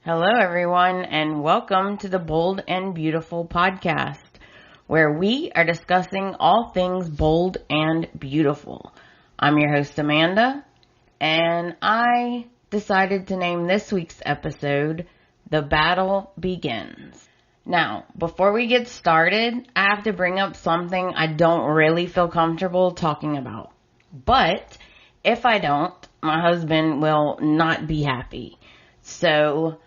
Hello, everyone, and welcome to the Bold and Beautiful podcast, where we are discussing all things bold and beautiful. I'm your host, Amanda, and I decided to name this week's episode, The Battle Begins. Now, before we get started, I have to bring up something I don't really feel comfortable talking about. But if I don't, my husband will not be happy. So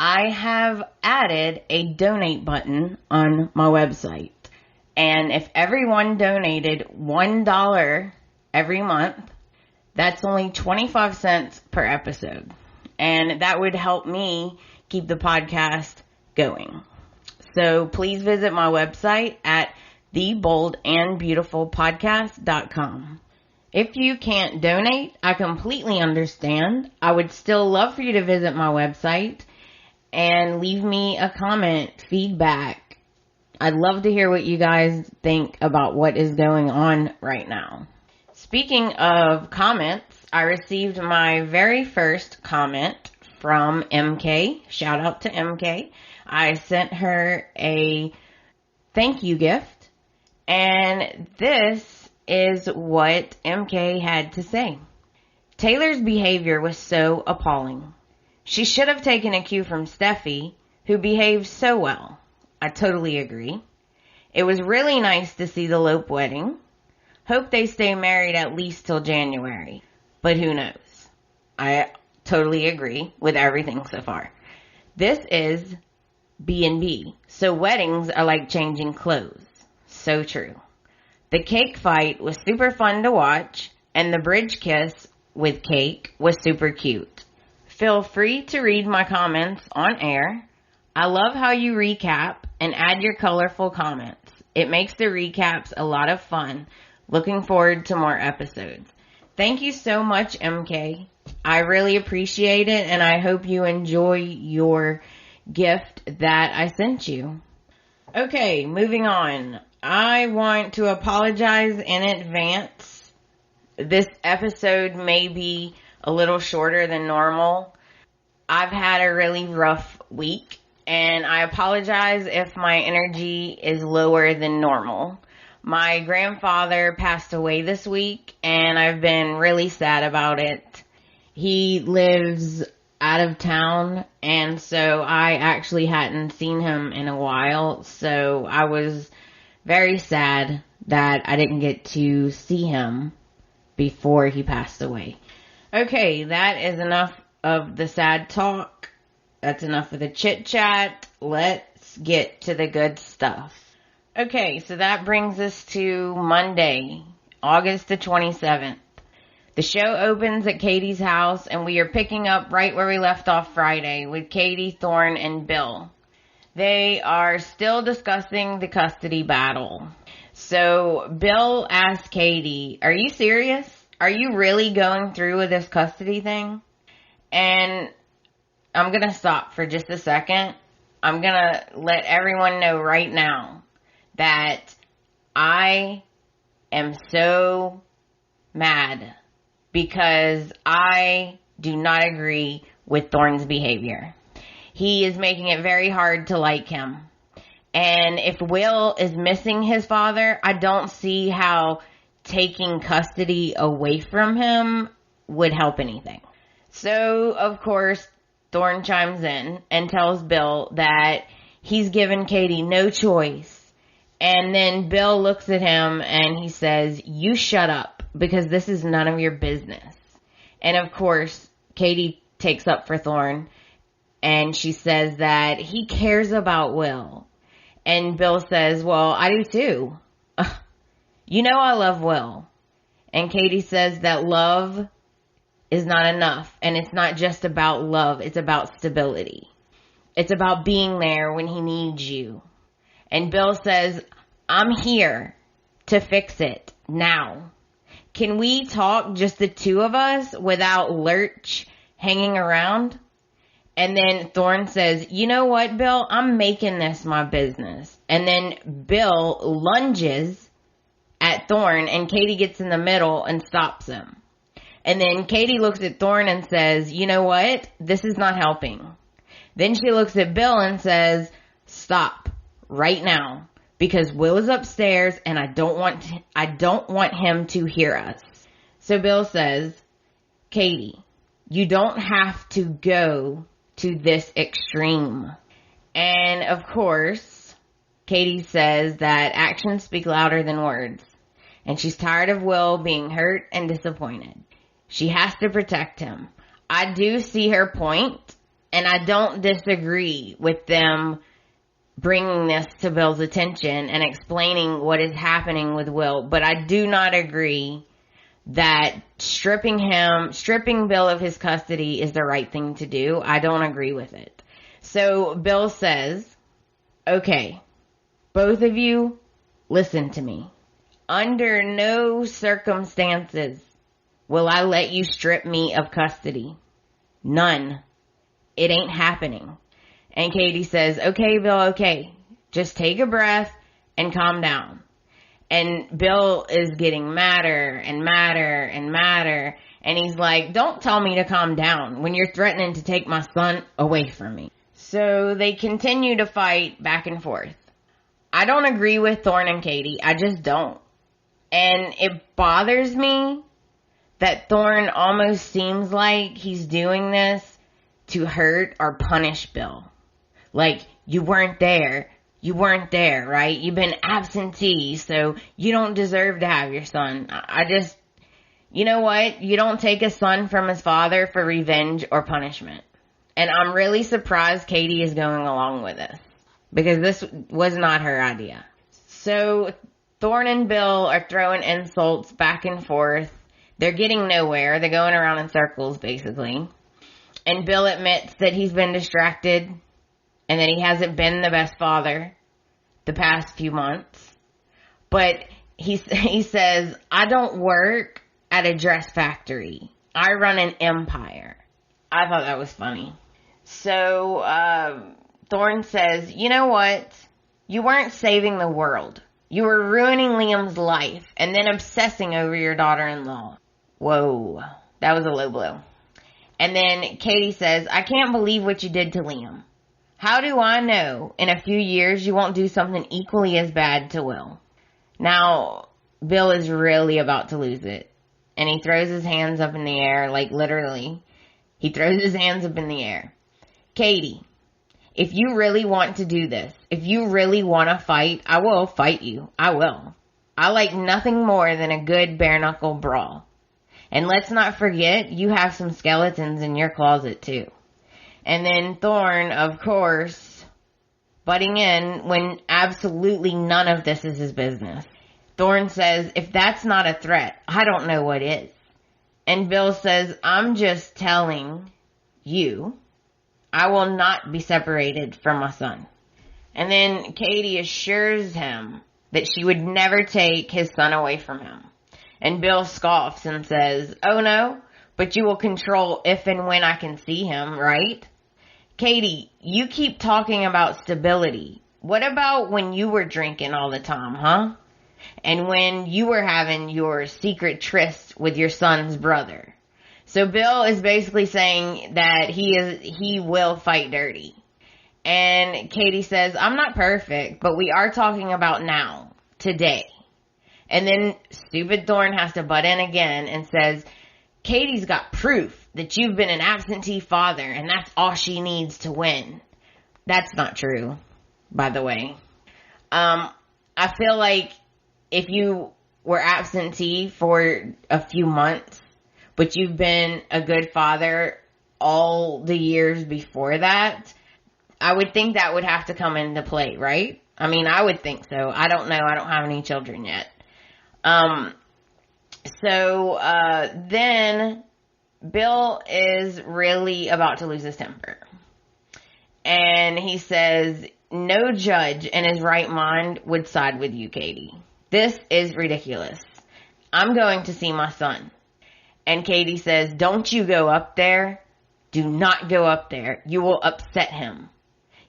I have added a donate button on my website. And if everyone donated $1 every month, that's only 25 cents per episode. And that would help me keep the podcast going. So please visit my website at theboldandbeautifulpodcast.com. If you can't donate, I completely understand. I would still love for you to visit my website and leave me a comment, feedback. I'd love to hear what you guys think about what is going on right now. Speaking of comments, I received my very first comment from MK. Shout out to MK. I sent her a thank you gift, and this is what MK had to say. Taylor's behavior was so appalling. She should have taken a cue from Steffy, who behaved so well. I totally agree. It was really nice to see the Lope wedding. Hope they stay married at least till January. But who knows? I totally agree with everything so far. This is B&B. So weddings are like changing clothes. So true. The cake fight was super fun to watch, and the bridge kiss with cake was super cute. Feel free to read my comments on air. I love how you recap and add your colorful comments. It makes the recaps a lot of fun. Looking forward to more episodes. Thank you so much, MK. I really appreciate it, and I hope you enjoy your gift that I sent you. Okay, moving on. I want to apologize in advance. This episode may be a little shorter than normal. I've had a really rough week, and I apologize if my energy is lower than normal. My grandfather passed away this week, and I've been really sad about it. He lives out of town, and so I actually hadn't seen him in a while, so I was very sad that I didn't get to see him before he passed away. Okay, that is enough of the sad talk. That's enough of the chit chat. Let's get to the good stuff. Okay, so that brings us to Monday, August the 27th. The show opens at Katie's house, and we are picking up right where we left off Friday with Katie, Thorne, and Bill. They are still discussing the custody battle. So Bill asked Katie, "Are you serious? Are you really going through with this custody thing?" And I'm going to stop for just a second. I'm going to let everyone know right now that I am so mad because I do not agree with Thorne's behavior. He is making it very hard to like him. And if Will is missing his father, I don't see how taking custody away from him would help anything. So, of course, Thorne chimes in and tells Bill that he's given Katie no choice. And then Bill looks at him and he says, "You shut up, because this is none of your business." And of course, Katie takes up for Thorne, and she says that he cares about Will. And Bill says, "Well, I do too. You know I love Will." And Katie says that love is not enough. And it's not just about love. It's about stability. It's about being there when he needs you. And Bill says, "I'm here to fix it now. Can we talk, just the two of us, without Lurch hanging around?" And then Thorne says, "You know what, Bill? I'm making this my business." And then Bill lunges at Thorne, and Katie gets in the middle and stops him. And then Katie looks at Thorne and says, "You know what? This is not helping." Then she looks at Bill and says, stop right now, because Will is upstairs and I don't want him to hear us. So Bill says, Katie, you don't have to go to this extreme. And of course, Katie says that actions speak louder than words. And she's tired of Will being hurt and disappointed. She has to protect him. I do see her point, and I don't disagree with them bringing this to Bill's attention and explaining what is happening with Will. But I do not agree that stripping Bill of his custody is the right thing to do. I don't agree with it. So Bill says, okay, both of you, listen to me. Under no circumstances will I let you strip me of custody. None. It ain't happening. And Katie says, okay, Bill, okay. Just take a breath and calm down. And Bill is getting madder and madder and madder. And he's like, don't tell me to calm down when you're threatening to take my son away from me. So they continue to fight back and forth. I don't agree with Thorne and Katie. I just don't. And it bothers me that Thorne almost seems like he's doing this to hurt or punish Bill. Like, you weren't there, right? You've been absentee, so you don't deserve to have your son. You know what? You don't take a son from his father for revenge or punishment. And I'm really surprised Katie is going along with this, because this was not her idea. So Thorne and Bill are throwing insults back and forth. They're getting nowhere. They're going around in circles, basically. And Bill admits that he's been distracted and that he hasn't been the best father the past few months. But he says, I don't work at a dress factory. I run an empire. I thought that was funny. So Thorne says, you know what? You weren't saving the world. You were ruining Liam's life and then obsessing over your daughter-in-law. Whoa, that was a low blow. And then Katie says, I can't believe what you did to Liam. How do I know in a few years you won't do something equally as bad to Will? Now, Bill is really about to lose it. And he throws his hands up in the air, like literally. He throws his hands up in the air. Katie, if you really want to do this, if you really want to fight, I will fight you. I will. I like nothing more than a good bare-knuckle brawl. And let's not forget, you have some skeletons in your closet too. And then Thorne, of course, butting in when absolutely none of this is his business. Thorne says, if that's not a threat, I don't know what is. And Bill says, I'm just telling you, I will not be separated from my son. And then Katie assures him that she would never take his son away from him. And Bill scoffs and says, oh no, but you will control if and when I can see him, right? Katie, you keep talking about stability. What about when you were drinking all the time, huh? And when you were having your secret tryst with your son's brother. So Bill is basically saying that he will fight dirty. And Katie says, I'm not perfect, but we are talking about now, today. And then stupid Thorne has to butt in again and says, Katie's got proof that you've been an absentee father and that's all she needs to win. That's not true, by the way. I feel like if you were absentee for a few months, but you've been a good father all the years before that, I would think that would have to come into play, right? I mean, I would think so. I don't know. I don't have any children yet. Then Bill is really about to lose his temper. And he says, no judge in his right mind would side with you, Katie. This is ridiculous. I'm going to see my son. And Katie says, don't you go up there. Do not go up there. You will upset him.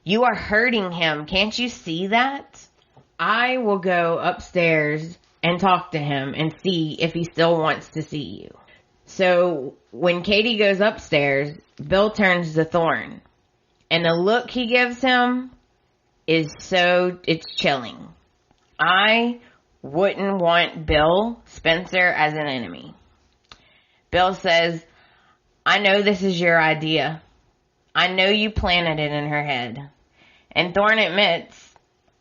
You are hurting him. Can't you see that? I will go upstairs and talk to him and see if he still wants to see you. So when Katie goes upstairs, Bill turns to Thorne And the look he gives him it's chilling. I wouldn't want Bill Spencer as an enemy. Bill says, I know this is your idea. I know you planted it in her head. And Thorne admits,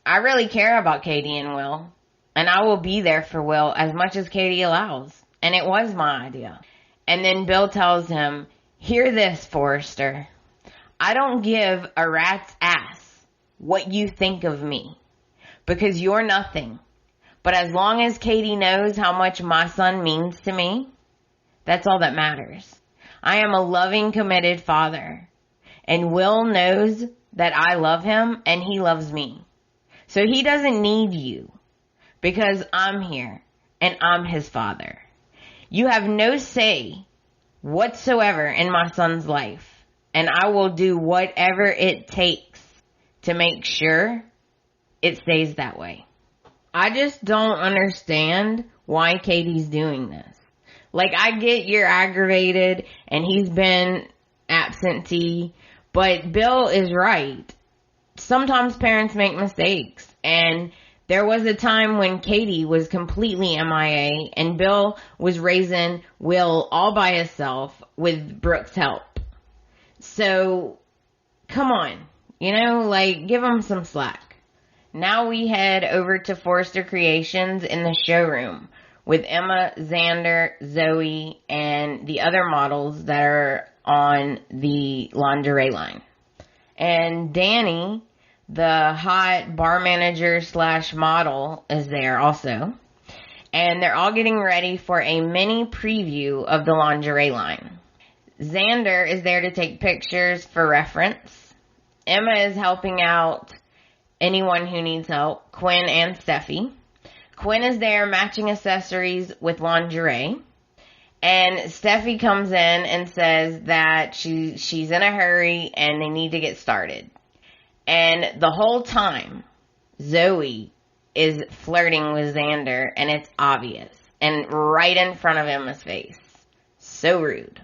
I really care about Katie and Will. And I will be there for Will as much as Katie allows. And it was my idea. And then Bill tells him, hear this, Forrester. I don't give a rat's ass what you think of me. Because you're nothing. But as long as Katie knows how much my son means to me, that's all that matters. I am a loving, committed father. And Will knows that I love him and he loves me. So he doesn't need you. Because I'm here and I'm his father. You have no say whatsoever in my son's life. And I will do whatever it takes to make sure it stays that way. I just don't understand why Katie's doing this. Like, I get you're aggravated and he's been absentee, but Bill is right. Sometimes parents make mistakes, and there was a time when Katie was completely MIA and Bill was raising Will all by himself with Brooke's help. So, come on, give him some slack. Now we head over to Forrester Creations in the showroom with Emma, Xander, Zoe, and the other models that are on the lingerie line. And Danny, the hot bar manager / model, is there also. And they're all getting ready for a mini preview of the lingerie line. Xander is there to take pictures for reference. Emma is helping out anyone who needs help, Quinn and Steffy. Quinn is there matching accessories with lingerie. And Steffy comes in and says that she's in a hurry and they need to get started. And the whole time, Zoe is flirting with Xander, and it's obvious. And right in front of Emma's face. So rude.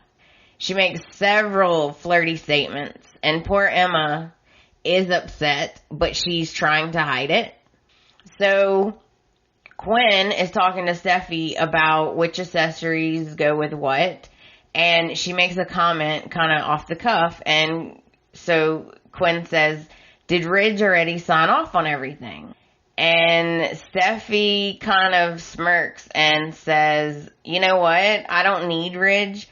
She makes several flirty statements, and poor Emma is upset, but she's trying to hide it. So Quinn is talking to Steffy about which accessories go with what, and she makes a comment kind of off the cuff, and so Quinn says, did Ridge already sign off on everything? And Steffy kind of smirks and says, you know what, I don't need Ridge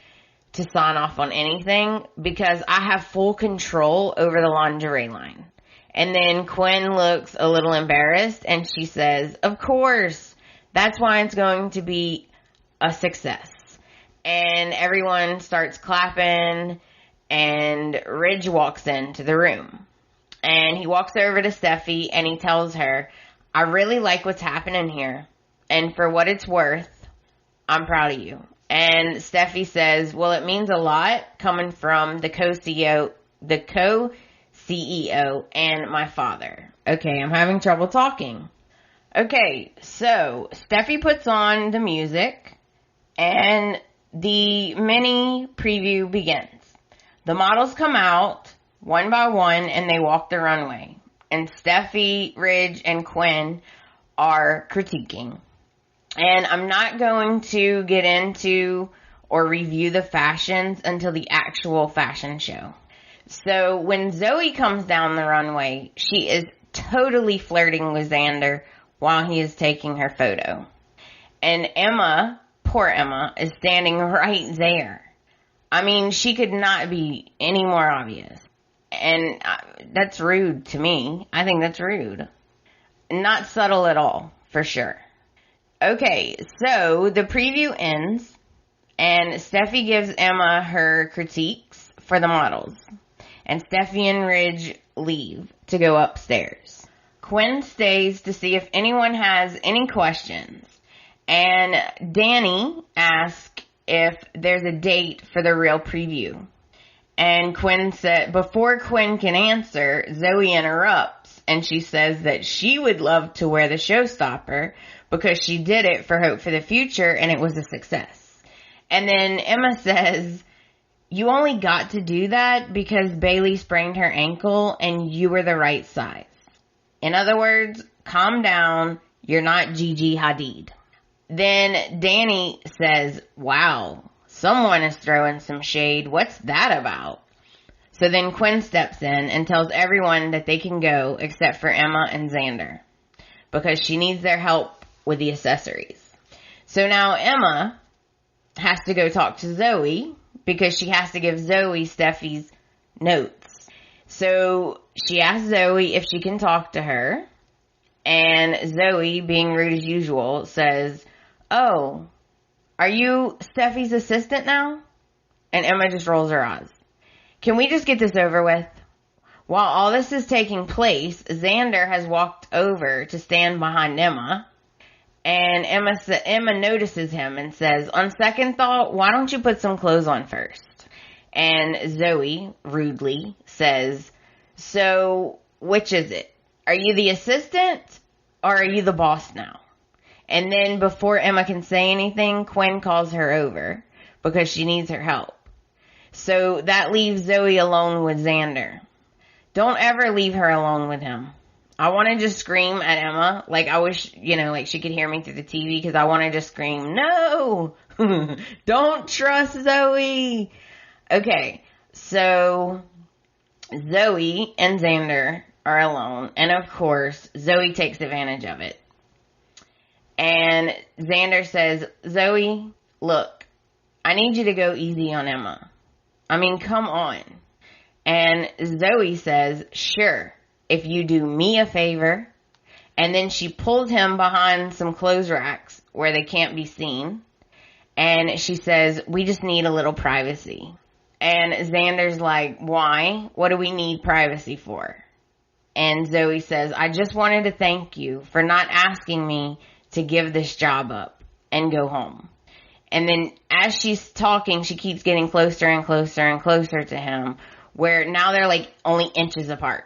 to sign off on anything because I have full control over the lingerie line. And then Quinn looks a little embarrassed and she says, of course, that's why it's going to be a success. And everyone starts clapping and Ridge walks into the room. And he walks over to Steffy and he tells her, I really like what's happening here. And for what it's worth, I'm proud of you. And Steffy says, well, it means a lot coming from the co-CEO and my father. Okay, I'm having trouble talking. Okay, so Steffy puts on the music and the mini preview begins. The models come out one by one and they walk the runway. And Steffy, Ridge, and Quinn are critiquing. And I'm not going to get into or review the fashions until the actual fashion show. So when Zoe comes down the runway, she is totally flirting with Xander while he is taking her photo. And Emma, poor Emma, is standing right there. I mean, she could not be any more obvious. And that's rude to me. I think that's rude. Not subtle at all, for sure. Okay, so the preview ends, and Steffy gives Emma her critiques for the models. And Steffy and Ridge leave to go upstairs. Quinn stays to see if anyone has any questions. And Danny asks if there's a date for the real preview. And Quinn said, before Quinn can answer, Zoe interrupts, and she says that she would love to wear the showstopper because she did it for Hope for the Future and it was a success. And then Emma says, You only got to do that because Bailey sprained her ankle and you were the right size. In other words, calm down. You're not Gigi Hadid. Then Danny says, wow, someone is throwing some shade. What's that about? So then Quinn steps in and tells everyone that they can go except for Emma and Xander because she needs their help with the accessories. So now Emma has to go talk to Zoe because she has to give Zoe Steffi's notes. So she asks Zoe if she can talk to her, and Zoe, being rude as usual, says, oh, are you Steffi's assistant now? And Emma just rolls her eyes. Can we just get this over with? While all this is taking place, Xander has walked over to stand behind Emma, and Emma notices him and says, on second thought, why don't you put some clothes on first? And Zoe, rudely, says, so, which is it? Are you the assistant, or are you the boss now? And then before Emma can say anything, Quinn calls her over, because she needs her help. So that leaves Zoe alone with Xander. Don't ever leave her alone with him. I want to just scream at Emma. Like, I wish, like she could hear me through the TV because I want to just scream, no! Don't trust Zoe! Okay, so Zoe and Xander are alone. And of course, Zoe takes advantage of it. And Xander says, Zoe, look, I need you to go easy on Emma. I mean, come on. And Zoe says, sure, if you do me a favor. And then she pulls him behind some clothes racks where they can't be seen. And she says, we just need a little privacy. And Xander's like, why? What do we need privacy for? And Zoe says, I just wanted to thank you for not asking me to give this job up and go home. And then as she's talking, she keeps getting closer and closer and closer to him, where now they're like only inches apart.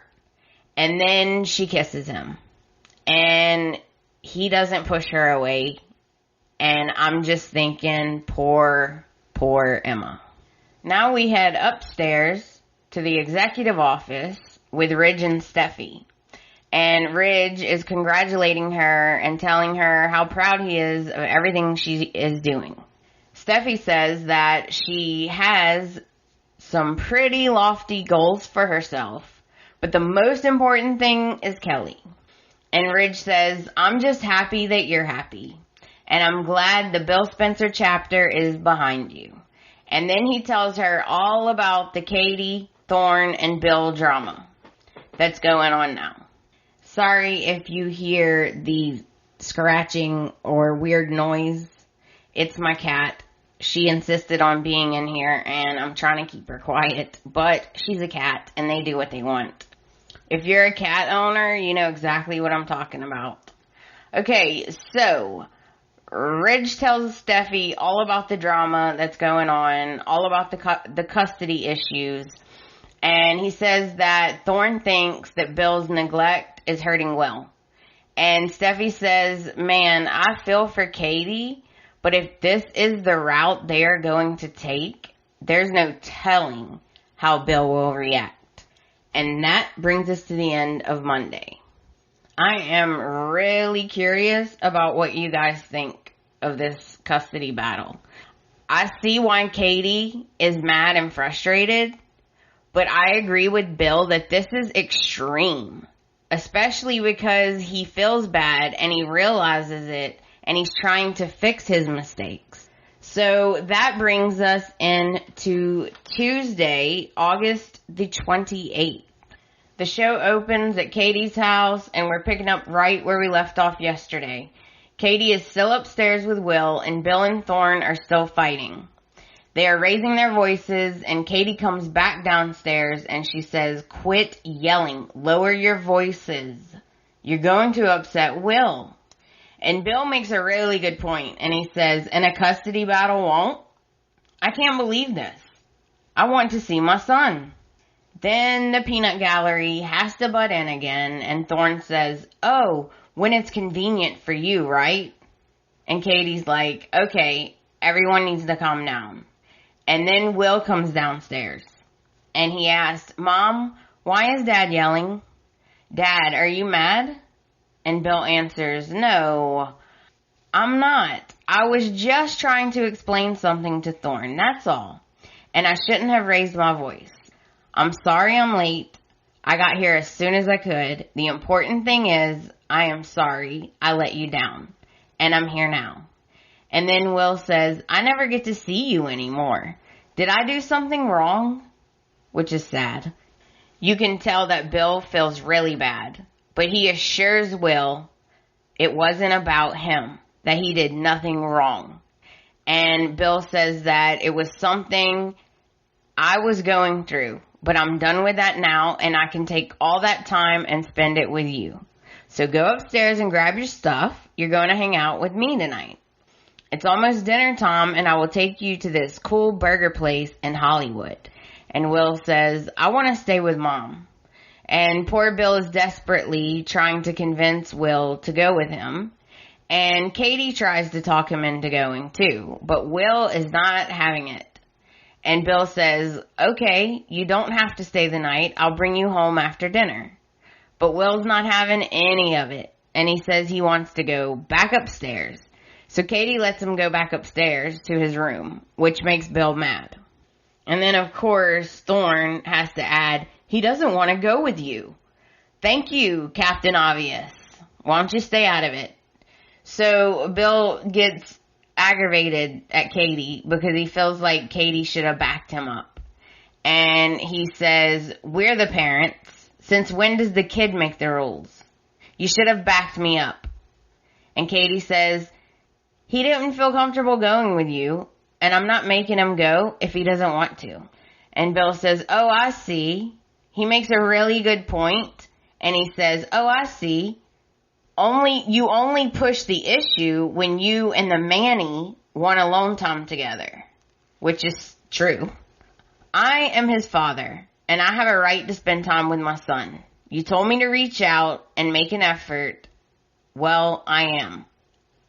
And then she kisses him. And he doesn't push her away. And I'm just thinking, poor Emma. Now we head upstairs to the executive office with Ridge and Steffy. And Ridge is congratulating her and telling her how proud he is of everything she is doing. Steffy says that she has some pretty lofty goals for herself, but the most important thing is Kelly. And Ridge says, I'm just happy that you're happy. And I'm glad the Bill Spencer chapter is behind you. And then he tells her all about the Katie, Thorne, and Bill drama that's going on now. Sorry if you hear the scratching or weird noise. It's my cat. She insisted on being in here and I'm trying to keep her quiet. But she's a cat and they do what they want. If you're a cat owner, you know exactly what I'm talking about. Okay, so Ridge tells Steffy all about the drama that's going on, all about the custody issues. And he says that Thorne thinks that Bill's neglect is hurting Will. And Steffy says, man, I feel for Katie, but if this is the route they are going to take, there's no telling how Bill will react. And that brings us to the end of Monday. I am really curious about what you guys think of this custody battle. I see why Katie is mad and frustrated, but I agree with Bill that this is extreme, especially because he feels bad and he realizes it and he's trying to fix his mistakes. So that brings us into Tuesday, August the 28th. The show opens at Katie's house and we're picking up right where we left off yesterday. Katie is still upstairs with Will and Bill and Thorne are still fighting. They are raising their voices and Katie comes back downstairs and she says, quit yelling, lower your voices. You're going to upset Will. And Bill makes a really good point and he says, and a custody battle won't? I can't believe this. I want to see my son. Then the peanut gallery has to butt in again and Thorne says, oh, when it's convenient for you, right? And Katie's like, okay, everyone needs to calm down. And then Will comes downstairs and he asks, Mom, why is Dad yelling? Dad, are you mad? And Bill answers, no, I'm not. I was just trying to explain something to Thorne, that's all. And I shouldn't have raised my voice. I'm sorry I'm late. I got here as soon as I could. The important thing is, I am sorry I let you down. And I'm here now. And then Will says, I never get to see you anymore. Did I do something wrong? Which is sad. You can tell that Bill feels really bad. But he assures Will it wasn't about him. That he did nothing wrong. And Bill says that it was something I was going through. But I'm done with that now. And I can take all that time and spend it with you. So go upstairs and grab your stuff. You're going to hang out with me tonight. It's almost dinner time and I will take you to this cool burger place in Hollywood. And Will says, I want to stay with Mom. And poor Bill is desperately trying to convince Will to go with him. And Katie tries to talk him into going too. But Will is not having it. And Bill says, okay, you don't have to stay the night. I'll bring you home after dinner. But Will's not having any of it. And he says he wants to go back upstairs. So Katie lets him go back upstairs to his room, which makes Bill mad. And then, of course, Thorne has to add, he doesn't want to go with you. Thank you, Captain Obvious. Why don't you stay out of it? So Bill gets aggravated at Katie because he feels like Katie should have backed him up. And he says, we're the parents. Since when does the kid make the rules? You should have backed me up. And Katie says, he didn't feel comfortable going with you, and I'm not making him go if he doesn't want to. And Bill says, oh, I see. He makes a really good point, and he says, oh, I see. You only push the issue when you and the Manny want alone time together, which is true. I am his father, and I have a right to spend time with my son. You told me to reach out and make an effort. Well, I am.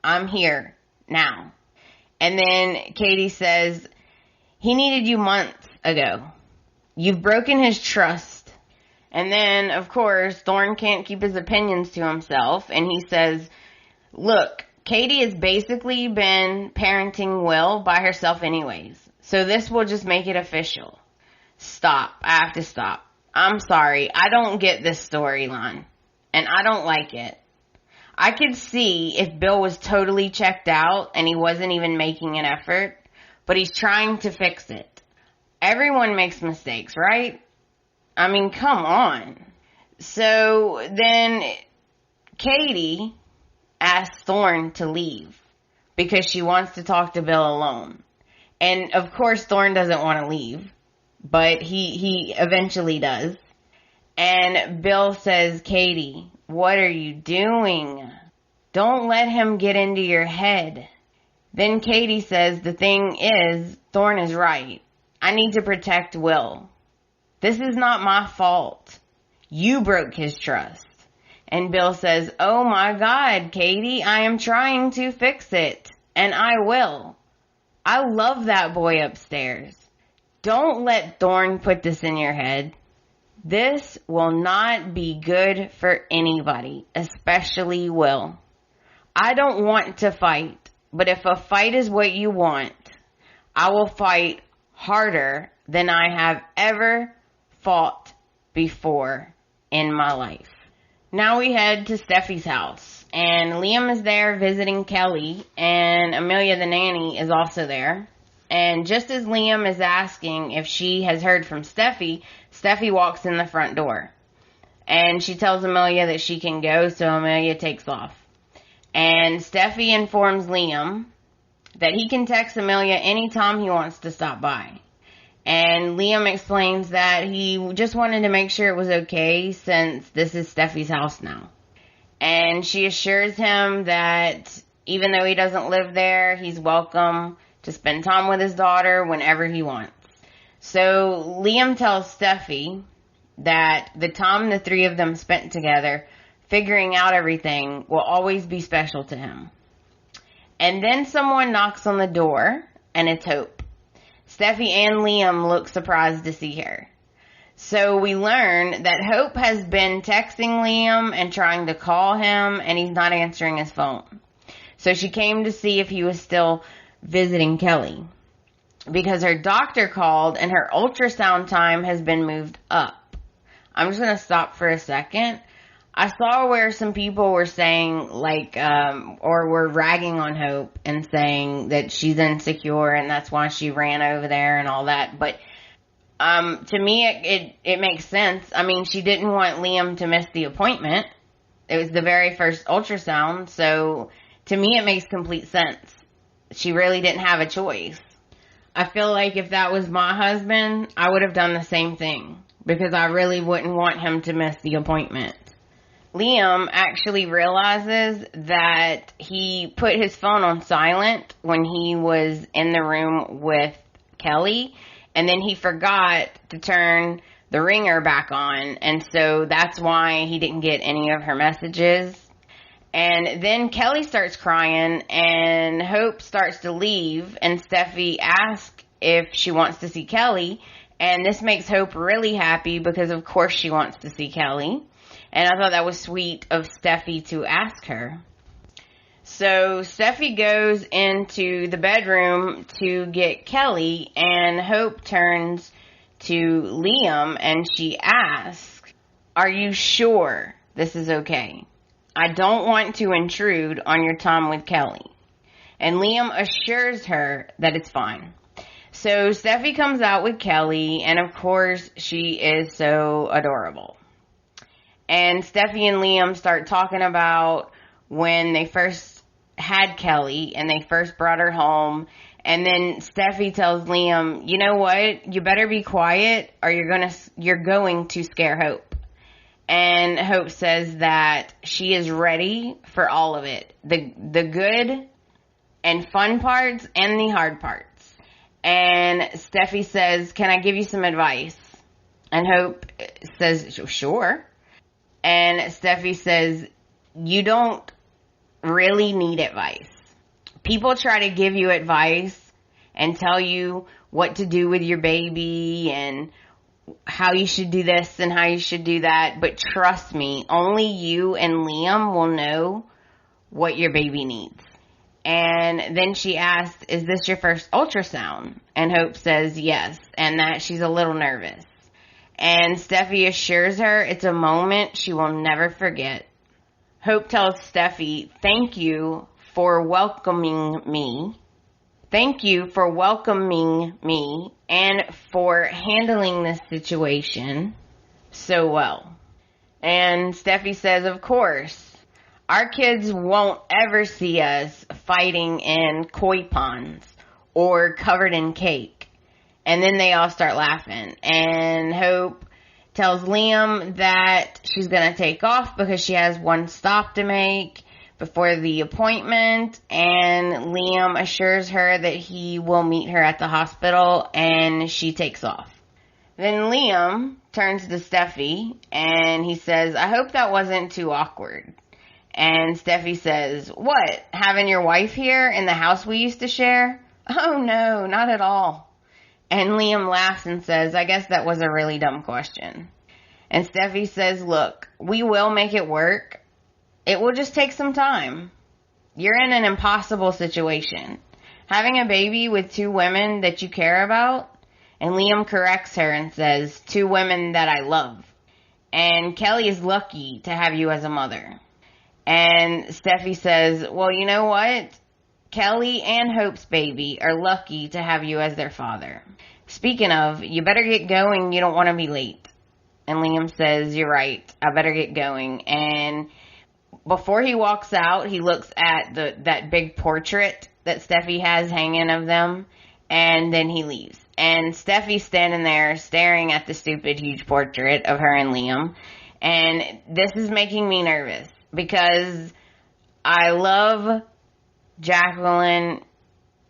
I'm here now. And then Katie says, he needed you months ago. You've broken his trust. And then, of course, Thorne can't keep his opinions to himself. And he says, look, Katie has basically been parenting Will by herself anyways. So this will just make it official. Stop. I have to stop. I'm sorry. I don't get this storyline. And I don't like it. I could see if Bill was totally checked out and he wasn't even making an effort, but he's trying to fix it. Everyone makes mistakes, right? I mean, come on. So then Katie asks Thorne to leave because she wants to talk to Bill alone. And of course Thorne doesn't want to leave, but he eventually does. And Bill says, Katie, what are you doing? Don't let him get into your head. Then Katie says, the thing is, Thorne is right. I need to protect Will. This is not my fault. You broke his trust. And Bill says, oh my God, Katie, I am trying to fix it. And I will. I love that boy upstairs. Don't let Thorne put this in your head. This will not be good for anybody, especially Will. I don't want to fight, but if a fight is what you want, I will fight harder than I have ever fought before in my life. Now we head to Steffy's house, and Liam is there visiting Kelly, and Amelia the nanny is also there. And just as Liam is asking if she has heard from Steffy, Steffy walks in the front door. And she tells Amelia that she can go, so Amelia takes off. And Steffy informs Liam that he can text Amelia anytime he wants to stop by. And Liam explains that he just wanted to make sure it was okay since this is Steffy's house now. And she assures him that even though he doesn't live there, he's welcome to spend time with his daughter whenever he wants. So Liam tells Steffy that the time the three of them spent together figuring out everything will always be special to him. And then someone knocks on the door, and it's Hope. Steffy and Liam look surprised to see her. So we learn that Hope has been texting Liam and trying to call him, and he's not answering his phone. So she came to see if he was still visiting Kelly, because her doctor called and her ultrasound time has been moved up. I'm just going to stop for a second. I saw where some people were saying, or were ragging on Hope and saying that she's insecure and that's why she ran over there and all that. But to me, it makes sense. I mean, she didn't want Liam to miss the appointment. It was the very first ultrasound, so to me it makes complete sense. She really didn't have a choice. I feel like if that was my husband, I would have done the same thing, because I really wouldn't want him to miss the appointment. Liam actually realizes that he put his phone on silent when he was in the room with Kelly, and then he forgot to turn the ringer back on, and so that's why he didn't get any of her messages. And then Kelly starts crying, and Hope starts to leave, and Steffy asks if she wants to see Kelly, and this makes Hope really happy because of course she wants to see Kelly, and I thought that was sweet of Steffy to ask her. So Steffy goes into the bedroom to get Kelly, and Hope turns to Liam and she asks, "Are you sure this is okay? I don't want to intrude on your time with Kelly." And Liam assures her that it's fine. So Steffy comes out with Kelly, and of course she is so adorable. And Steffy and Liam start talking about when they first had Kelly and they first brought her home. And then Steffy tells Liam, "You know what? You better be quiet or you're going to scare Hope." And Hope says that she is ready for all of it. The good and fun parts and the hard parts. And Steffy says, "Can I give you some advice?" And Hope says, "Sure." And Steffy says, "You don't really need advice. People try to give you advice and tell you what to do with your baby and how you should do this and how you should do that. But trust me, only you and Liam will know what your baby needs." And then she asks, "Is this your first ultrasound?" And Hope says yes, and that she's a little nervous. And Steffy assures her it's a moment she will never forget. Hope tells Steffy, "Thank you for welcoming me. Thank you for welcoming me and for handling this situation so well." And Steffy says, "Of course, our kids won't ever see us fighting in koi ponds or covered in cake." And then they all start laughing. And Hope tells Liam that she's going to take off because she has one stop to make before the appointment. And Liam assures her that he will meet her at the hospital, and she takes off. Then Liam turns to Steffy and he says, "I hope that wasn't too awkward." And Steffy says, "What, having your wife here in the house we used to share?" "Oh no, not at all." And Liam laughs and says, "I guess that was a really dumb question." And Steffy says, "Look, we will make it work. It will just take some time. You're in an impossible situation. Having a baby with two women that you care about." And Liam corrects her and says, "Two women that I love. And Kelly is lucky to have you as a mother." And Steffy says, "Well, you know what? Kelly and Hope's baby are lucky to have you as their father. Speaking of, you better get going. You don't want to be late." And Liam says, "You're right. I better get going." And before he walks out, he looks at that big portrait that Steffy has hanging of them, and then he leaves. And Steffy's standing there staring at the stupid huge portrait of her and Liam. And this is making me nervous because I love Jacqueline,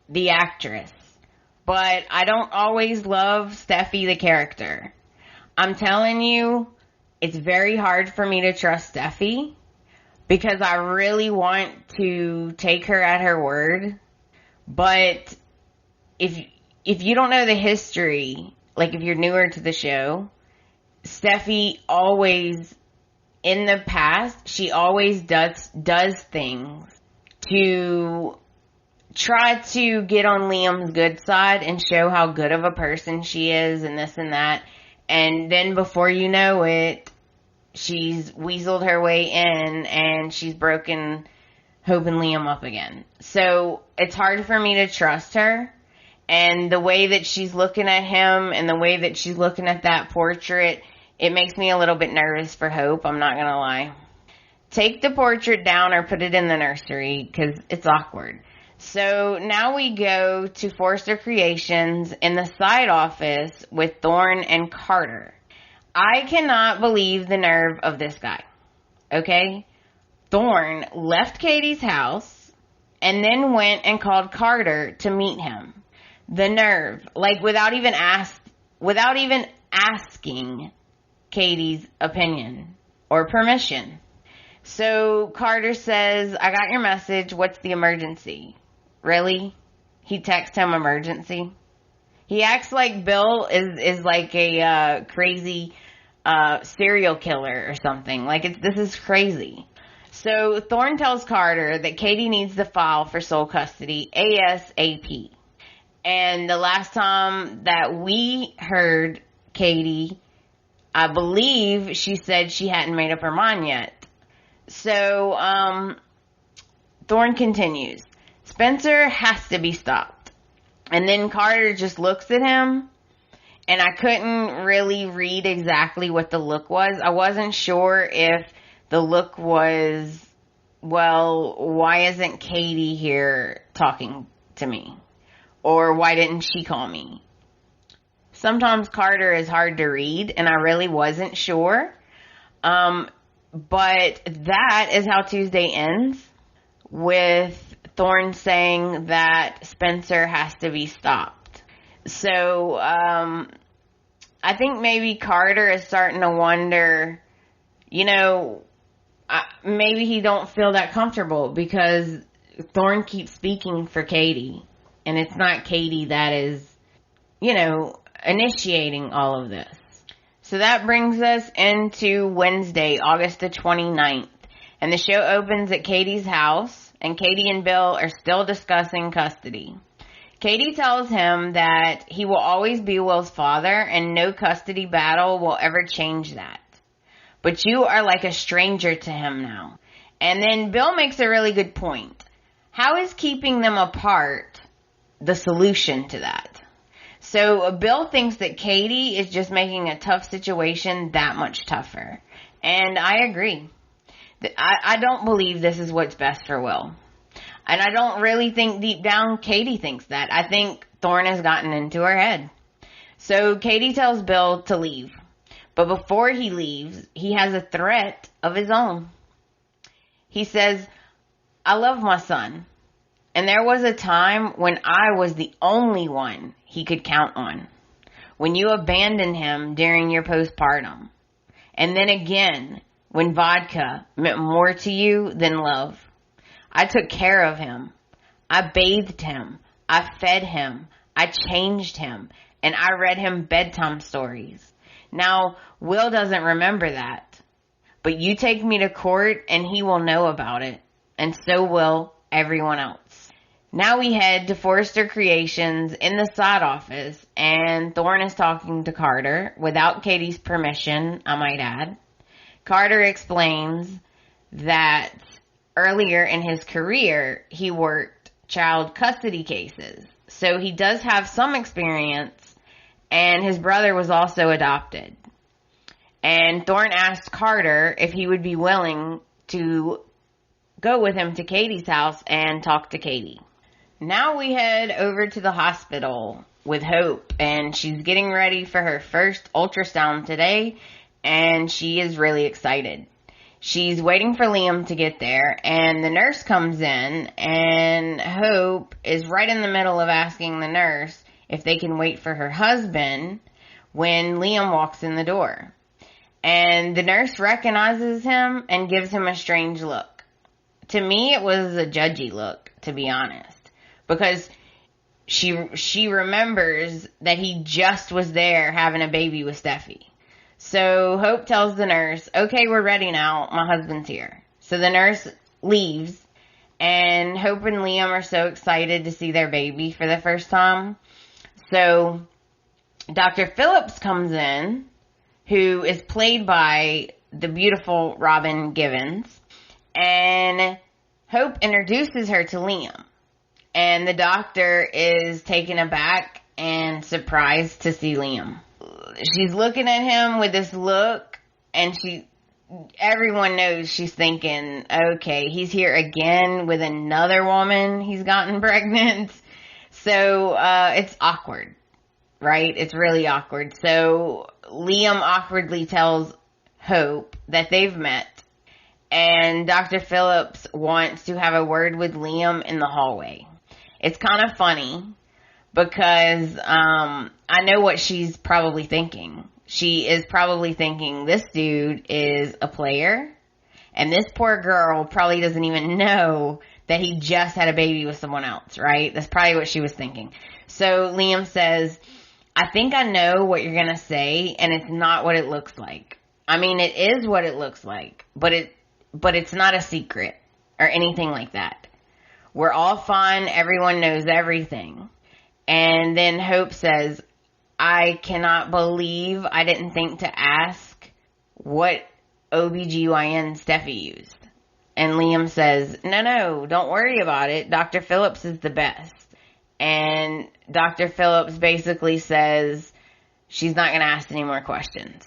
the actress, but I don't always love Steffy, the character. I'm telling you, it's very hard for me to trust Steffy because I really want to take her at her word. But if if you don't know the history, like if you're newer to the show, Steffy always, in the past, she always does things to try to get on Liam's good side and show how good of a person she is and this and that. And then before you know it, she's weaseled her way in and she's broken Hope and Liam up again. So it's hard for me to trust her. And the way that she's looking at him and the way that she's looking at that portrait, it makes me a little bit nervous for Hope, I'm not going to lie. Take the portrait down or put it in the nursery because it's awkward. So now we go to Forrester Creations in the side office with Thorne and Carter. I cannot believe the nerve of this guy. Okay? Thorne left Katie's house and then went and called Carter to meet him. The nerve. Like without even asking Katie's opinion or permission. So Carter says, I got your message. What's the emergency? Really? He texts him emergency? He acts like Bill is like a crazy serial killer or something. Like this is crazy. So Thorne tells Carter that Katie needs the file for sole custody ASAP. And the last time that we heard Katie, I believe she said she hadn't made up her mind yet. So Thorne continues. Spencer has to be stopped. And then Carter just looks at him, and I couldn't really read exactly what the look was. I wasn't sure if the look was, well, why isn't Katie here talking to me? Or why didn't she call me? Sometimes Carter is hard to read, and I really wasn't sure. But that is how Tuesday ends, with Thorne saying that Spencer has to be stopped. So, I think maybe Carter is starting to wonder, maybe he don't feel that comfortable because Thorne keeps speaking for Katie. And it's not Katie that is, initiating all of this. So that brings us into Wednesday, August the 29th. And the show opens at Katie's house, and Katie and Bill are still discussing custody. Katie tells him that he will always be Will's father, and no custody battle will ever change that. But you are like a stranger to him now. And then Bill makes a really good point. How is keeping them apart the solution to that? So Bill thinks that Katie is just making a tough situation that much tougher. And I agree. I don't believe this is what's best for Will. And I don't really think deep down Katie thinks that. I think Thorne has gotten into her head. So Katie tells Bill to leave. But before he leaves, he has a threat of his own. He says, I love my son. And there was a time when I was the only one he could count on. When you abandoned him during your postpartum. And then again, when vodka meant more to you than love. I took care of him. I bathed him. I fed him. I changed him. And I read him bedtime stories. Now, Will doesn't remember that. But you take me to court and he will know about it. And so will everyone else. Now we head to Forrester Creations in the side office, and Thorne is talking to Carter, without Katie's permission, I might add. Carter explains that earlier in his career, he worked child custody cases. So he does have some experience, and his brother was also adopted. And Thorne asked Carter if he would be willing to go with him to Katie's house and talk to Katie. Now we head over to the hospital with Hope, and she's getting ready for her first ultrasound today, and she is really excited. She's waiting for Liam to get there, and the nurse comes in, and Hope is right in the middle of asking the nurse if they can wait for her husband when Liam walks in the door. And the nurse recognizes him and gives him a strange look. To me, it was a judgy look, to be honest. Because she remembers that he just was there having a baby with Steffy. So Hope tells the nurse, okay, we're ready now. My husband's here. So the nurse leaves, and Hope and Liam are so excited to see their baby for the first time. So Dr. Phillips comes in, who is played by the beautiful Robin Givens, and Hope introduces her to Liam. And the doctor is taken aback and surprised to see Liam. She's looking at him with this look, and everyone knows she's thinking, okay, he's here again with another woman he's gotten pregnant. So, it's awkward, right? It's really awkward. So, Liam awkwardly tells Hope that they've met, and Dr. Phillips wants to have a word with Liam in the hallway. It's kind of funny because I know what she's probably thinking. She is probably thinking, this dude is a player, and this poor girl probably doesn't even know that he just had a baby with someone else, right? That's probably what she was thinking. So Liam says, I think I know what you're going to say, and it's not what it looks like. I mean, it is what it looks like, but it's not a secret or anything like that. We're all fine. Everyone knows everything. And then Hope says, I cannot believe I didn't think to ask what OBGYN Steffi used. And Liam says, no, don't worry about it. Dr. Phillips is the best. And Dr. Phillips basically says she's not going to ask any more questions.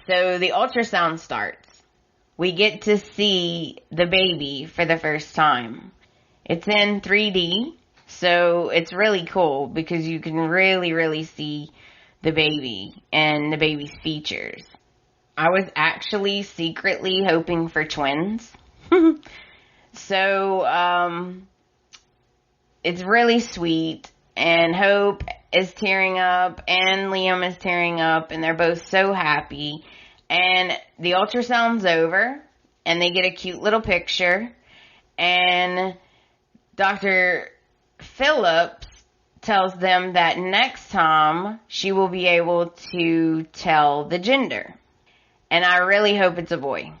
So the ultrasound starts. We get to see the baby for the first time. It's in 3D, so it's really cool because you can really, really see the baby and the baby's features. I was actually secretly hoping for twins. So, it's really sweet, and Hope is tearing up, and Liam is tearing up, and they're both so happy. And the ultrasound's over, and they get a cute little picture, and Dr. Phillips tells them that next time she will be able to tell the gender. And I really hope it's a boy.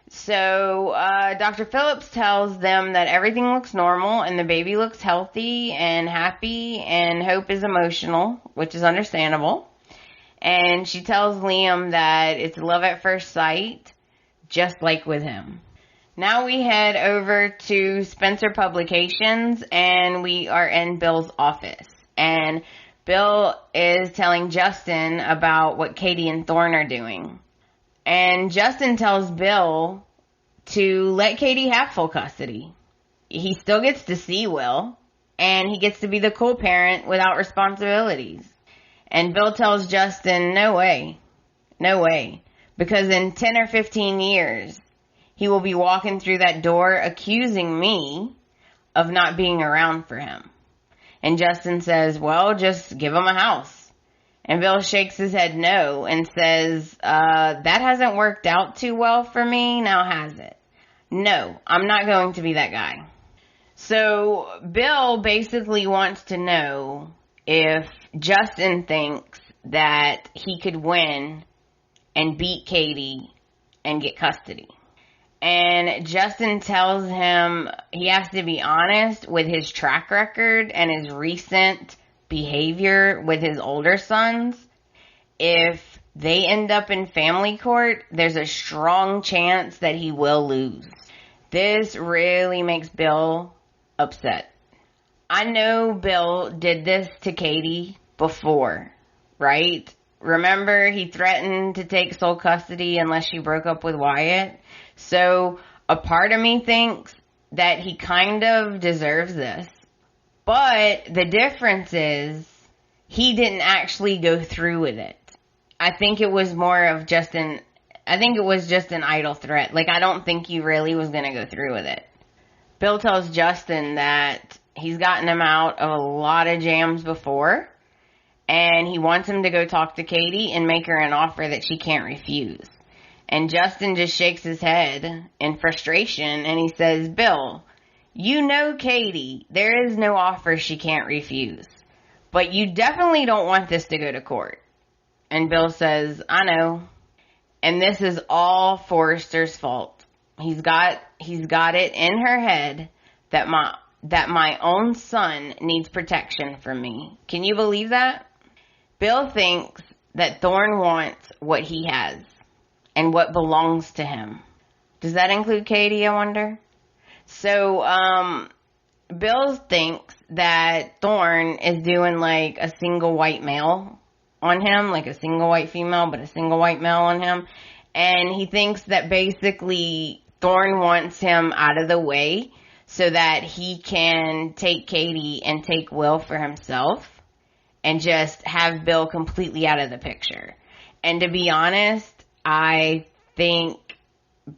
So, Dr. Phillips tells them that everything looks normal and the baby looks healthy and happy, and Hope is emotional, which is understandable. And she tells Liam that it's love at first sight, just like with him. Now we head over to Spencer Publications, and we are in Bill's office. And Bill is telling Justin about what Katie and Thorne are doing. And Justin tells Bill to let Katie have full custody. He still gets to see Will, and he gets to be the cool parent without responsibilities. And Bill tells Justin, no way, because in 10 or 15 years, he will be walking through that door accusing me of not being around for him. And Justin says, well, just give him a house. And Bill shakes his head no and says, that hasn't worked out too well for me, now has it? No, I'm not going to be that guy. So Bill basically wants to know if Justin thinks that he could win and beat Katie and get custody. And Justin tells him he has to be honest with his track record and his recent behavior with his older sons. If they end up in family court, there's a strong chance that he will lose. This really makes Bill upset. I know Bill did this to Katie before, right? Remember, he threatened to take sole custody unless she broke up with Wyatt. So a part of me thinks that he kind of deserves this. But the difference is he didn't actually go through with it. I think it was more of just an idle threat. Like, I don't think he really was going to go through with it. Bill tells Justin that he's gotten him out of a lot of jams before, and he wants him to go talk to Katie and make her an offer that she can't refuse. And Justin just shakes his head in frustration, and he says, Bill, you know Katie. There is no offer she can't refuse. But you definitely don't want this to go to court. And Bill says, I know. And this is all Forrester's fault. He's got it in her head that my own son needs protection from me. Can you believe that? Bill thinks that Thorne wants what he has and what belongs to him. Does that include Katie, I wonder? So, Bill thinks that Thorne is doing like a single white male on him, like a single white female, but a single white male on him. And he thinks that basically Thorne wants him out of the way so that he can take Katie and take Will for himself and just have Bill completely out of the picture. And to be honest, I think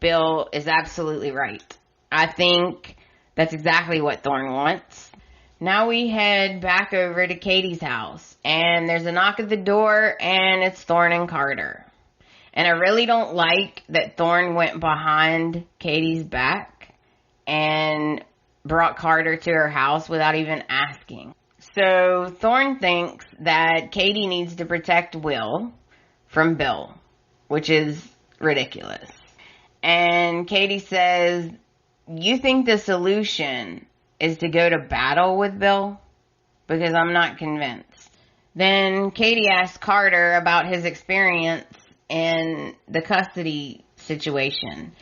Bill is absolutely right. I think that's exactly what Thorne wants. Now we head back over to Katie's house, and there's a knock at the door, and it's Thorne and Carter. And I really don't like that Thorne went behind Katie's back and brought Carter to her house without even asking. So Thorne thinks that Katie needs to protect Will from Bill, which is ridiculous. And Katie says, you think the solution is to go to battle with Bill? Because I'm not convinced. Then Katie asks Carter about his experience in the custody situation.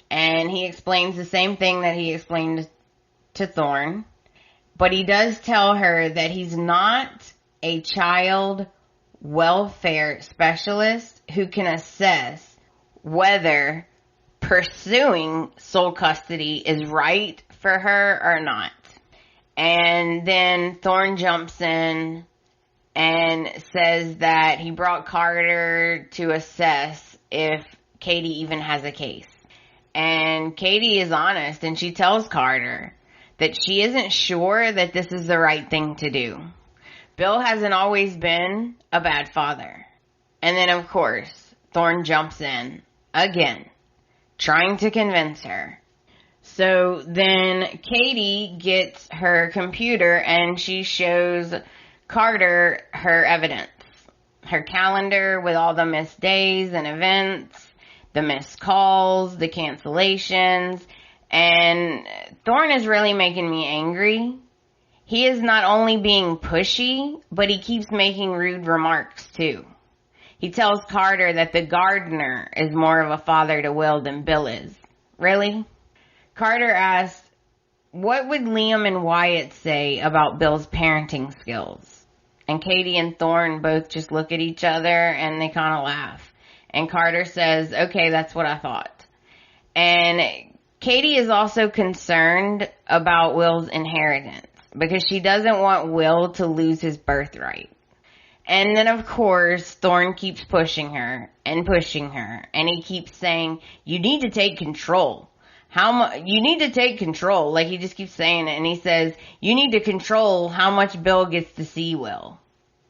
And he explains the same thing that he explained to Thorne. But he does tell her that he's not a child welfare specialist who can assess whether pursuing sole custody is right for her or not. And then Thorne jumps in and says that he brought Carter to assess if Katie even has a case. And Katie is honest, and she tells Carter that she isn't sure that this is the right thing to do. Bill hasn't always been a bad father. And then, of course, Thorne jumps in again, trying to convince her. So then Katie gets her computer and she shows Carter her evidence. Her calendar with all the missed days and events, the missed calls, the cancellations. And Thorne is really making me angry. He is not only being pushy, but he keeps making rude remarks too. He tells Carter that the gardener is more of a father to Will than Bill is. Really? Carter asks, what would Liam and Wyatt say about Bill's parenting skills? And Katie and Thorne both just look at each other and they kind of laugh. And Carter says, okay, that's what I thought. And Katie is also concerned about Will's inheritance because she doesn't want Will to lose his birthright. And then, of course, Thorne keeps pushing her, and he keeps saying, you need to take control. You need to take control. Like, he just keeps saying it, and he says, you need to control how much Bill gets to see Will.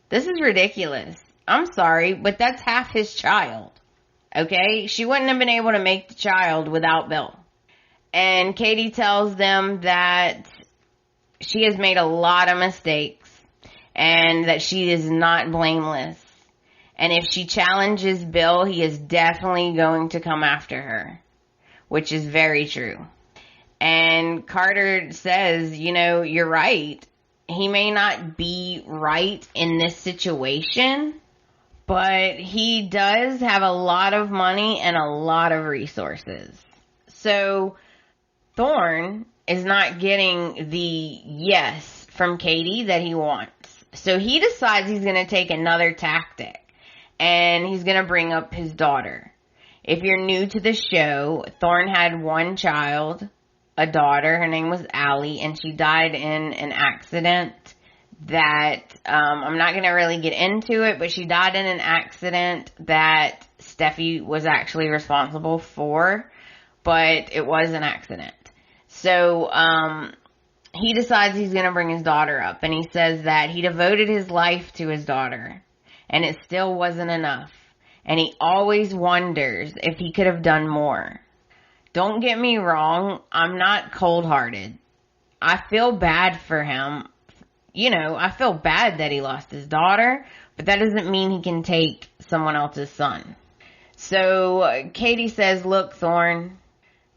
This is ridiculous. I'm sorry, but that's half his child. Okay? She wouldn't have been able to make the child without Bill. And Katie tells them that she has made a lot of mistakes and that she is not blameless. And if she challenges Bill, he is definitely going to come after her, which is very true. And Carter says, you're right. He may not be right in this situation, but he does have a lot of money and a lot of resources. So Thorne is not getting the yes from Katie that he wants. So he decides he's going to take another tactic, and he's going to bring up his daughter. If you're new to the show, Thorne had one child, a daughter. Her name was Allie, and she died in an accident that, I'm not going to really get into it, but she died in an accident that Steffy was actually responsible for, but it was an accident. So, he decides he's going to bring his daughter up, and he says that he devoted his life to his daughter, and it still wasn't enough. And he always wonders if he could have done more. Don't get me wrong, I'm not cold-hearted. I feel bad for him I feel bad that he lost his daughter, but that doesn't mean he can take someone else's son. So Katie says, look, Thorne,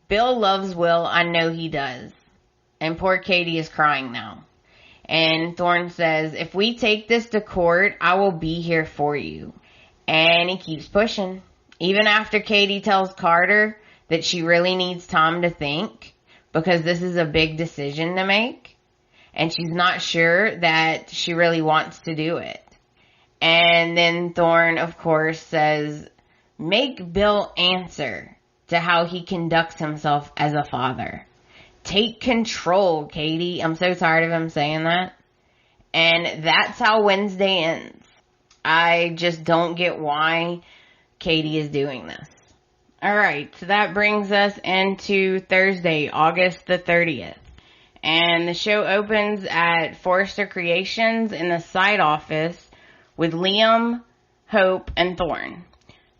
Bill loves Will. I know he does. And poor Katie is crying now. And Thorne says, if we take this to court, I will be here for you. And he keeps pushing. Even after Katie tells Carter that she really needs time to think, because this is a big decision to make. And she's not sure that she really wants to do it. And then Thorne, of course, says, make Bill answer to how he conducts himself as a father. Take control, Katie. I'm so tired of him saying that. And that's how Wednesday ends. I just don't get why Katie is doing this. Alright, so that brings us into Thursday, August the 30th. And the show opens at Forrester Creations in the side office with Liam, Hope, and Thorne.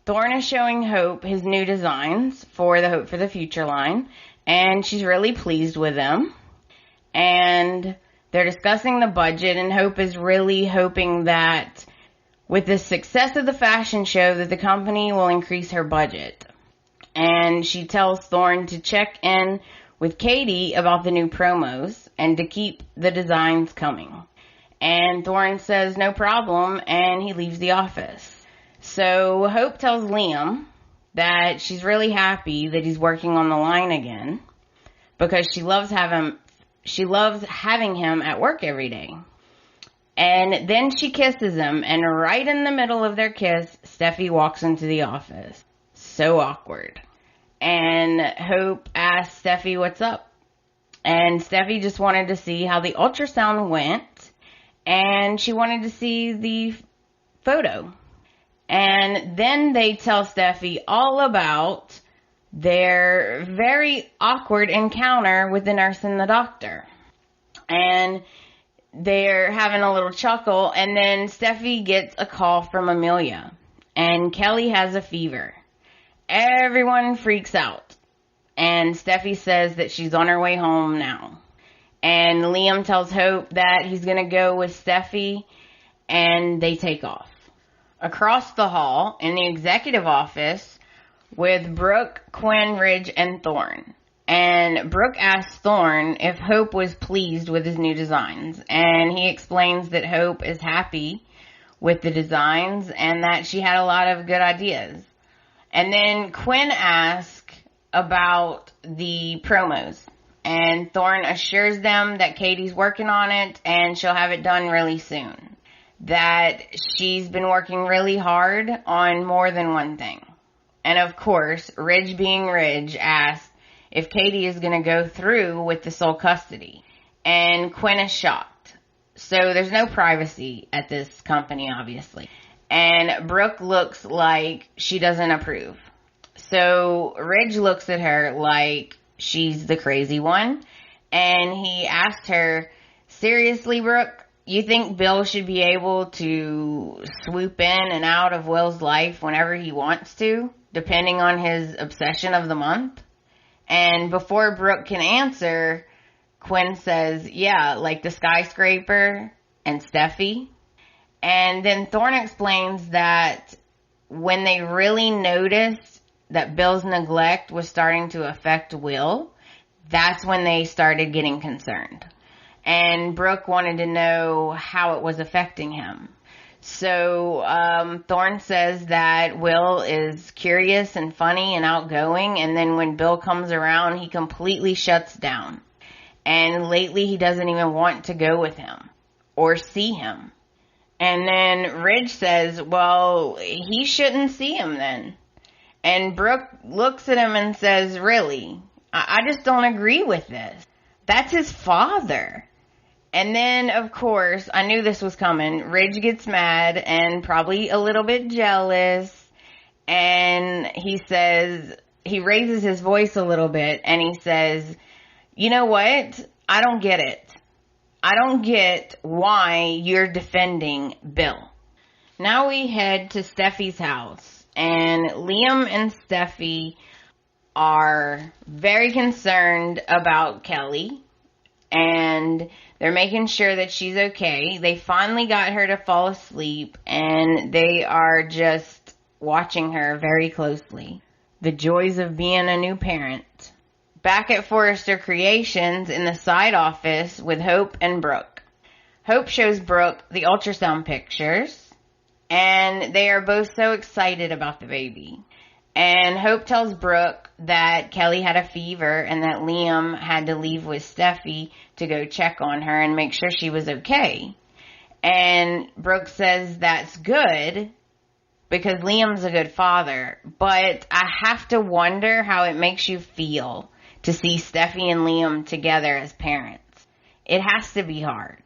Thorne is showing Hope his new designs for the Hope for the Future line, and she's really pleased with them. And they're discussing the budget, and Hope is really hoping that with the success of the fashion show that the company will increase her budget. And she tells Thorne to check in with Katie about the new promos and to keep the designs coming. And Thorne says no problem, and he leaves the office. So Hope tells Liam that she's really happy that he's working on the line again because she loves having him at work every day. And then she kisses him, and right in the middle of their kiss, Steffy walks into the office. So awkward. And Hope asks Steffy what's up. And Steffy just wanted to see how the ultrasound went, and she wanted to see the photo. And then they tell Steffy all about their very awkward encounter with the nurse and the doctor. And they're having a little chuckle, and then Steffy gets a call from Amelia. And Kelly has a fever. Everyone freaks out. And Steffy says that she's on her way home now. And Liam tells Hope that he's going to go with Steffy, and they take off. Across the hall, in the executive office, with Brooke, Quinn, Ridge, and Thorne. And Brooke asks Thorne if Hope was pleased with his new designs. And he explains that Hope is happy with the designs and that she had a lot of good ideas. And then Quinn asks about the promos. And Thorne assures them that Katie's working on it and she'll have it done really soon. That she's been working really hard on more than one thing. And of course, Ridge being Ridge asks if Katie is going to go through with the sole custody. And Quinn is shocked. So there's no privacy at this company, obviously. And Brooke looks like she doesn't approve. So Ridge looks at her like she's the crazy one. And he asked her, seriously, Brooke, you think Bill should be able to swoop in and out of Will's life whenever he wants to, depending on his obsession of the month? And before Brooke can answer, Quinn says, yeah, like the skyscraper and Steffy. And then Thorne explains that when they really noticed that Bill's neglect was starting to affect Will, that's when they started getting concerned. And Brooke wanted to know how it was affecting him. So Thorne says that Will is curious and funny and outgoing, and then when Bill comes around, he completely shuts down. And lately, he doesn't even want to go with him or see him. And then Ridge says, well, he shouldn't see him then. And Brooke looks at him and says, really? I just don't agree with this. That's his father. And then, of course, I knew this was coming. Ridge gets mad and probably a little bit jealous. And he says, he raises his voice a little bit and he says, you know what? I don't get it. I don't get why you're defending Bill. Now we head to Steffy's house. And Liam and Steffy are very concerned about Kelly. and they're making sure that she's okay. They finally got her to fall asleep, and they are just watching her very closely. The joys of being a new parent. Back at Forrester Creations in the side office with Hope and Brooke. Hope shows Brooke the ultrasound pictures, and they are both so excited about the baby. And Hope tells Brooke that Kelly had a fever and that Liam had to leave with Steffy to go check on her and make sure she was okay. And Brooke says that's good because Liam's a good father, but I have to wonder how it makes you feel to see Steffy and Liam together as parents. It has to be hard.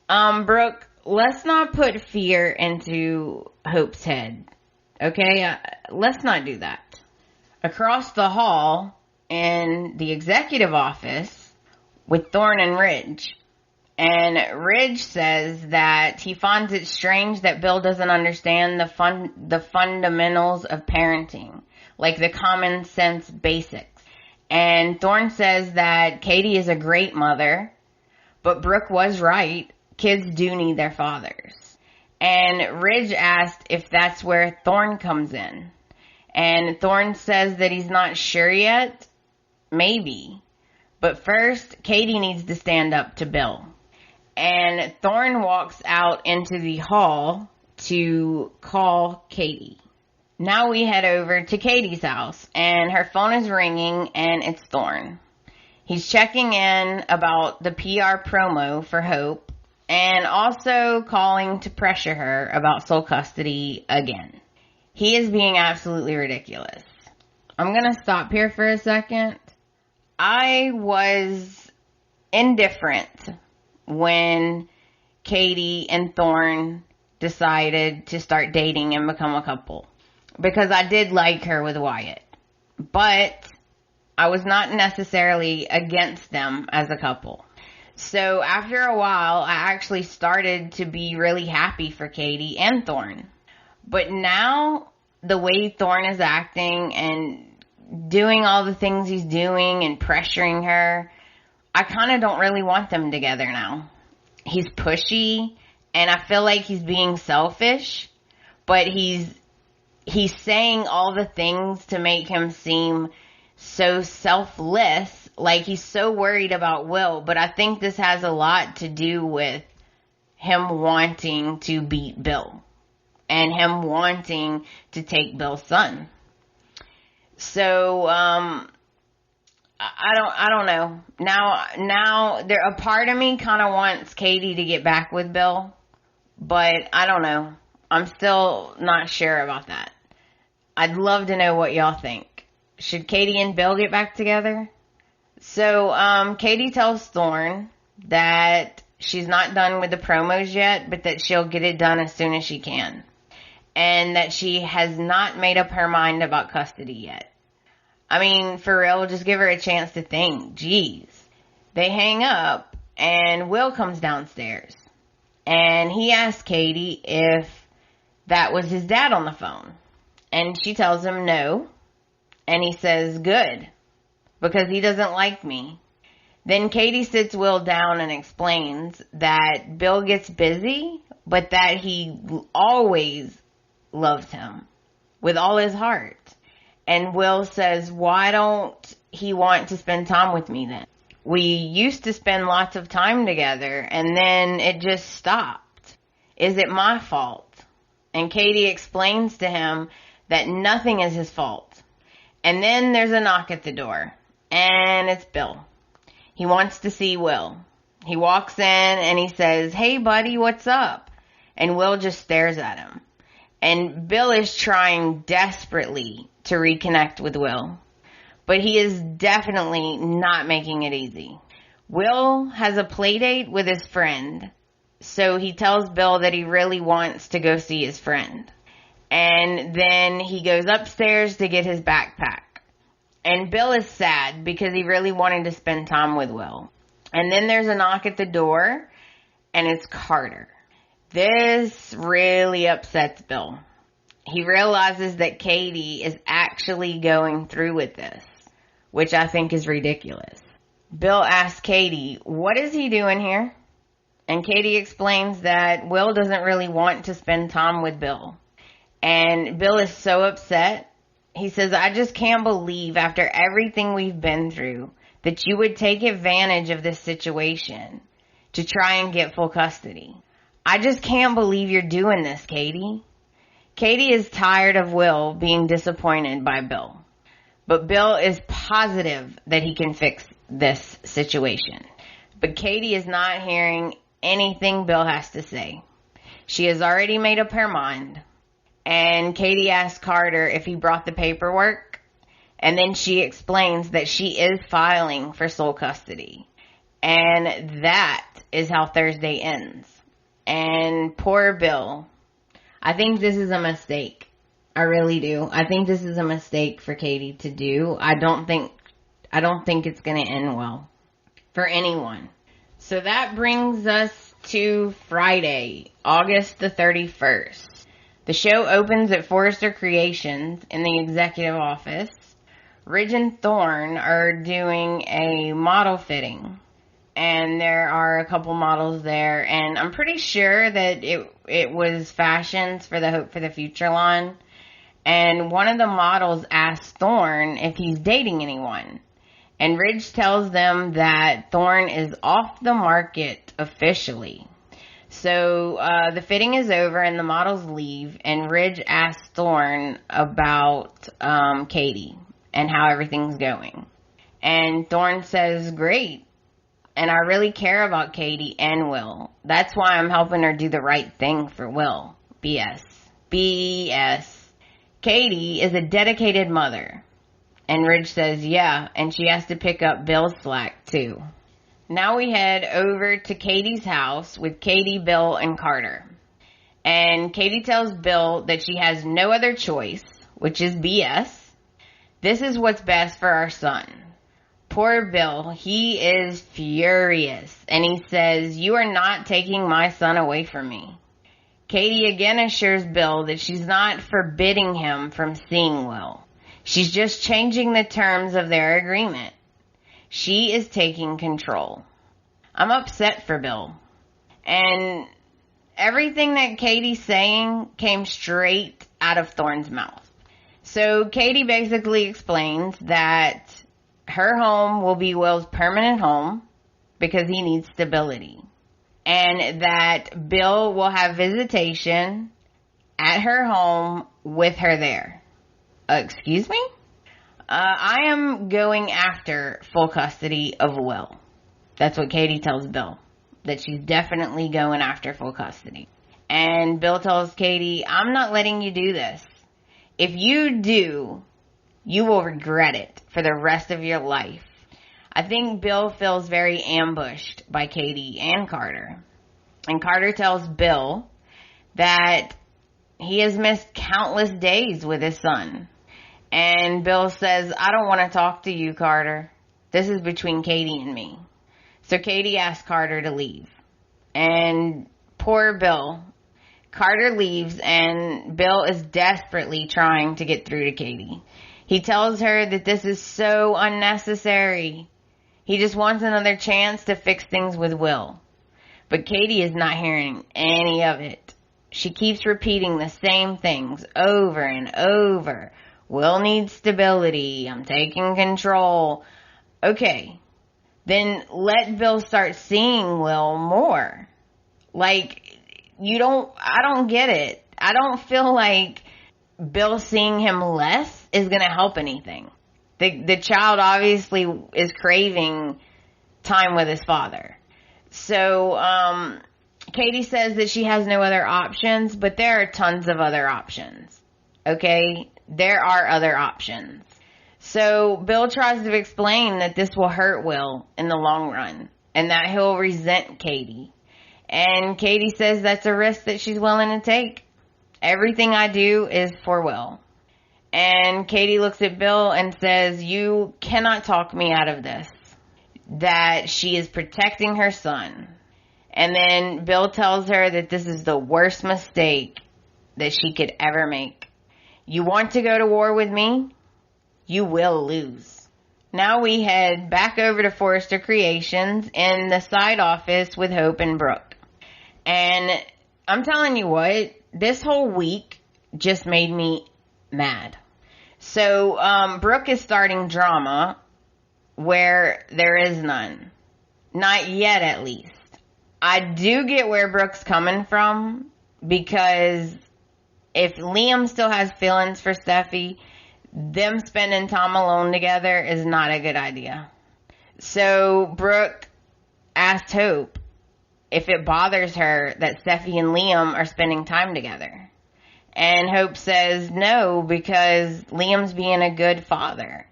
Brooke, let's not put fear into Hope's head. Okay? Let's not do that. Across the hall in the executive office with Thorne and Ridge. And Ridge says that he finds it strange that Bill doesn't understand the fundamentals of parenting, like the common sense basics. And Thorne says that Katie is a great mother, but Brooke was right. Kids do need their fathers. And Ridge asked if that's where Thorne comes in. And Thorne says that he's not sure yet. Maybe. But first, Katie needs to stand up to Bill. And Thorne walks out into the hall to call Katie. Now we head over to Katie's house, and her phone is ringing, and it's Thorne. He's checking in about the PR promo for Hope, and also calling to pressure her about sole custody again. He is being absolutely ridiculous. I'm going to stop here for a second. I was indifferent when Katie and Thorne decided to start dating and become a couple, because I did like her with Wyatt, but I was not necessarily against them as a couple. So after a while, I actually started to be really happy for Katie and Thorne. But now, the way Thorne is acting and doing all the things he's doing and pressuring her, I kind of don't really want them together now. He's pushy, and I feel like he's being selfish, but he's saying all the things to make him seem so selfless, like he's so worried about Will. But I think this has a lot to do with him wanting to beat Bill and him wanting to take Bill's son. So, I don't know. Now there, a part of me kind of wants Katie to get back with Bill, but I don't know. I'm still not sure about that. I'd love to know what y'all think. Should Katie and Bill get back together? So, Katie tells Thorne that she's not done with the promos yet, but that she'll get it done as soon as she can. And that she has not made up her mind about custody yet. I mean, for real, just give her a chance to think. Jeez. They hang up, and Will comes downstairs. And he asks Katie if that was his dad on the phone. And she tells him no. And he says, good, because he doesn't like me. Then Katie sits Will down and explains that Bill gets busy, but that he always loves him with all his heart. And Will says, why don't he want to spend time with me then? We used to spend lots of time together, and then it just stopped. Is it my fault? And Katie explains to him that nothing is his fault. And then there's a knock at the door, and it's Bill. He wants to see Will. He walks in and he says, hey buddy, what's up? And Will just stares at him. And Bill is trying desperately to reconnect with Will, but he is definitely not making it easy. Will has a play date with his friend, so he tells Bill that he really wants to go see his friend. And then he goes upstairs to get his backpack. And Bill is sad because he really wanted to spend time with Will. And then there's a knock at the door, and it's Carter. This really upsets Bill. He realizes that Katie is actually going through with this, which I think is ridiculous. Bill asks Katie, what is he doing here? And Katie explains that Will doesn't really want to spend time with Bill. And Bill is so upset. He says, I just can't believe after everything we've been through that you would take advantage of this situation to try and get full custody. I just can't believe you're doing this, Katie. Katie is tired of Will being disappointed by Bill. But Bill is positive that he can fix this situation. But Katie is not hearing anything Bill has to say. She has already made up her mind. And Katie asks Carter if he brought the paperwork. And then she explains that she is filing for sole custody. And that is how Thursday ends. And poor Bill. I think this is a mistake. I really do. I think this is a mistake for Katie to do. I don't think it's going to end well for anyone. So that brings us to Friday, August the 31st. The show opens at Forrester Creations in the executive office. Ridge and Thorne are doing a model fitting. And there are a couple models there. And I'm pretty sure that it was fashions for the Hope for the Future line. And one of the models asks Thorne if he's dating anyone. And Ridge tells them that Thorne is off the market officially. So the fitting is over and the models leave. And Ridge asks Thorne about Katie and how everything's going. And Thorne says, great. And I really care about Katie and Will. That's why I'm helping her do the right thing for Will. BS. BS. Katie is a dedicated mother. And Ridge says, yeah, and she has to pick up Bill's slack too. Now we head over to Katie's house with Katie, Bill, and Carter. And Katie tells Bill that she has no other choice, which is BS. This is what's best for our son. Poor Bill, he is furious. And he says, you are not taking my son away from me. Katie again assures Bill that she's not forbidding him from seeing Will. She's just changing the terms of their agreement. She is taking control. I'm upset for Bill. And everything that Katie's saying came straight out of Thorne's mouth. So Katie basically explains that her home will be Will's permanent home because he needs stability. And that Bill will have visitation at her home with her there. Excuse me? I am going after full custody of Will. That's what Katie tells Bill. That she's definitely going after full custody. And Bill tells Katie, I'm not letting you do this. If you do, you will regret it for the rest of your life. I think Bill feels very ambushed by Katie and Carter. And Carter tells Bill that he has missed countless days with his son. And Bill says, I don't want to talk to you, Carter. This is between Katie and me. So Katie asks Carter to leave. And poor Bill. Carter leaves and Bill is desperately trying to get through to Katie. He tells her that this is so unnecessary. He just wants another chance to fix things with Will. But Katie is not hearing any of it. She keeps repeating the same things over and over. Will needs stability. I'm taking control. Okay. Then let Bill start seeing Will more. Like, I don't get it. I don't feel like Bill seeing him less is going to help anything. The child obviously is craving time with his father. So, Katie says that she has no other options, but there are tons of other options. Okay? There are other options. So, Bill tries to explain that this will hurt Will in the long run, and that he'll resent Katie. And Katie says that's a risk that she's willing to take. Everything I do is for Will. And Katie looks at Bill and says, you cannot talk me out of this. That she is protecting her son. And then Bill tells her that this is the worst mistake that she could ever make. You want to go to war with me? You will lose. Now we head back over to Forrester Creations in the side office with Hope and Brooke. And I'm telling you what, this whole week just made me mad. So, Brooke is starting drama where there is none. Not yet, at least. I do get where Brooke's coming from, because if Liam still has feelings for Steffy, them spending time alone together is not a good idea. So Brooke asked Hope if it bothers her that Steffy and Liam are spending time together. And Hope says no, because Liam's being a good father.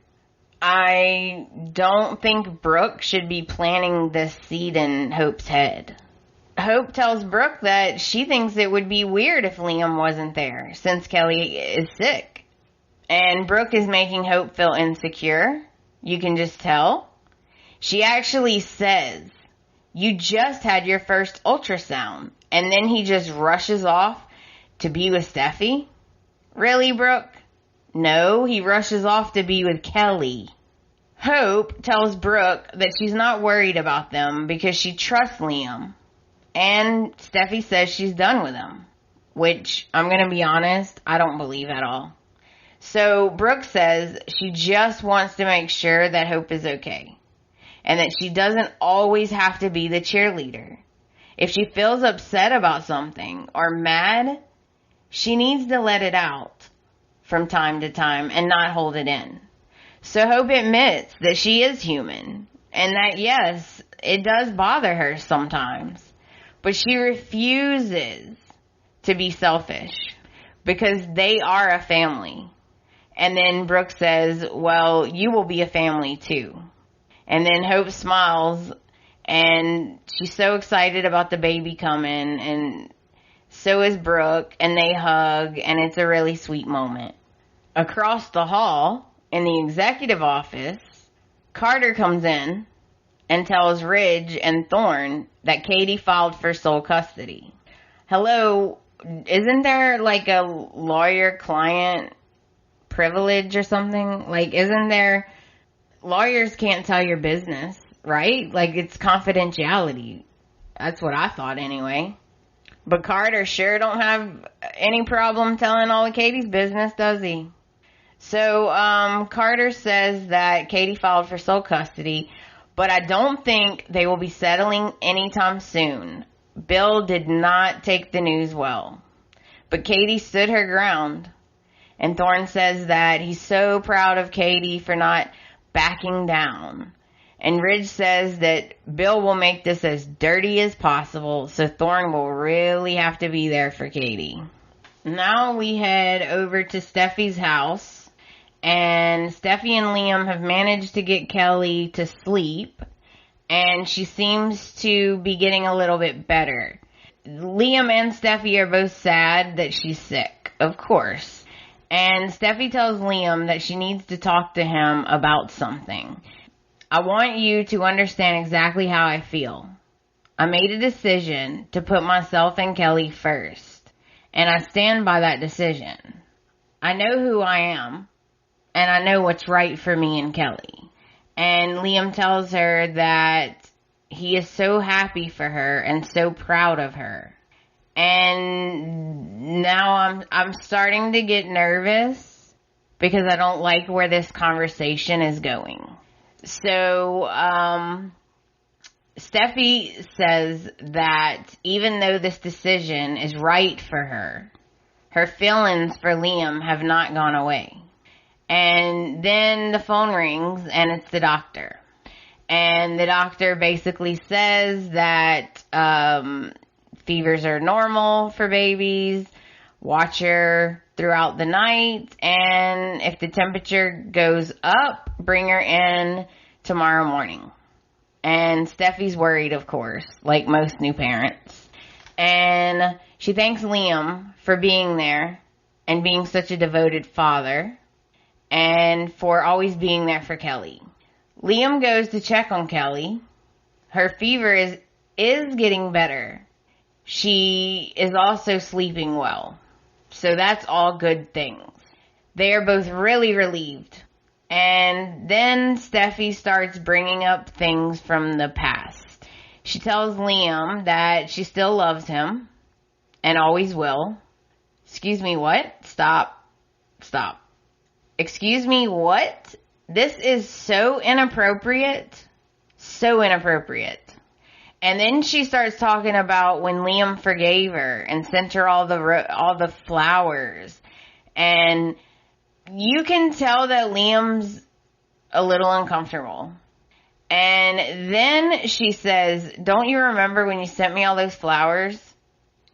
I don't think Brooke should be planting this seed in Hope's head. Hope tells Brooke that she thinks it would be weird if Liam wasn't there, since Kelly is sick. And Brooke is making Hope feel insecure. You can just tell. She actually says, "You just had your first ultrasound." And then he just rushes off to be with Steffy. Really, Brooke? No, he rushes off to be with Kelly. Hope tells Brooke that she's not worried about them because she trusts Liam. And Steffy says she's done with him. Which, I'm going to be honest, I don't believe at all. So Brooke says she just wants to make sure that Hope is okay. And that she doesn't always have to be the cheerleader. If she feels upset about something or mad, she needs to let it out from time to time and not hold it in. So Hope admits that she is human and that yes, it does bother her sometimes, but she refuses to be selfish because they are a family. And then Brooke says, well, you will be a family too. And then Hope smiles and she's so excited about the baby coming, and so is Brooke, and they hug, and it's a really sweet moment. Across the hall, in the executive office, Carter comes in and tells Ridge and Thorne that Katie filed for sole custody. Hello, isn't there like a lawyer-client privilege or something? Like, isn't there... Lawyers can't tell your business, right? Like, it's confidentiality. That's what I thought anyway. But Carter sure don't have any problem telling all of Katie's business, does he? So, Carter says that Katie filed for sole custody, but I don't think they will be settling anytime soon. Bill did not take the news well. But Katie stood her ground. And Thorne says that he's so proud of Katie for not backing down. And Ridge says that Bill will make this as dirty as possible, so Thorne will really have to be there for Katie. Now we head over to Steffy's house, and Steffy and Liam have managed to get Kelly to sleep, and she seems to be getting a little bit better. Liam and Steffy are both sad that she's sick, of course. And Steffy tells Liam that she needs to talk to him about something. I want you to understand exactly how I feel. I made a decision to put myself and Kelly first, and I stand by that decision. I know who I am, and I know what's right for me and Kelly. And Liam tells her that he is so happy for her and so proud of her. And now I'm starting to get nervous because I don't like where this conversation is going. So, Steffy says that even though this decision is right for her feelings for Liam have not gone away. And then the phone rings and it's the doctor. And the doctor basically says that, fevers are normal for babies. Watch her throughout the night, and if the temperature goes up, bring her in tomorrow morning. And Steffy's worried, of course, like most new parents. And she thanks Liam for being there and being such a devoted father, and for always being there for Kelly. Liam goes to check on Kelly. Her fever is getting better. She is also sleeping well. So that's all good things. They are both really relieved. And then Steffy starts bringing up things from the past. She tells Liam that she still loves him and always will. Excuse me, what? Stop. Excuse me, what? This is so inappropriate. So inappropriate. And then she starts talking about when Liam forgave her and sent her all the flowers. And you can tell that Liam's a little uncomfortable. And then she says, don't you remember when you sent me all those flowers?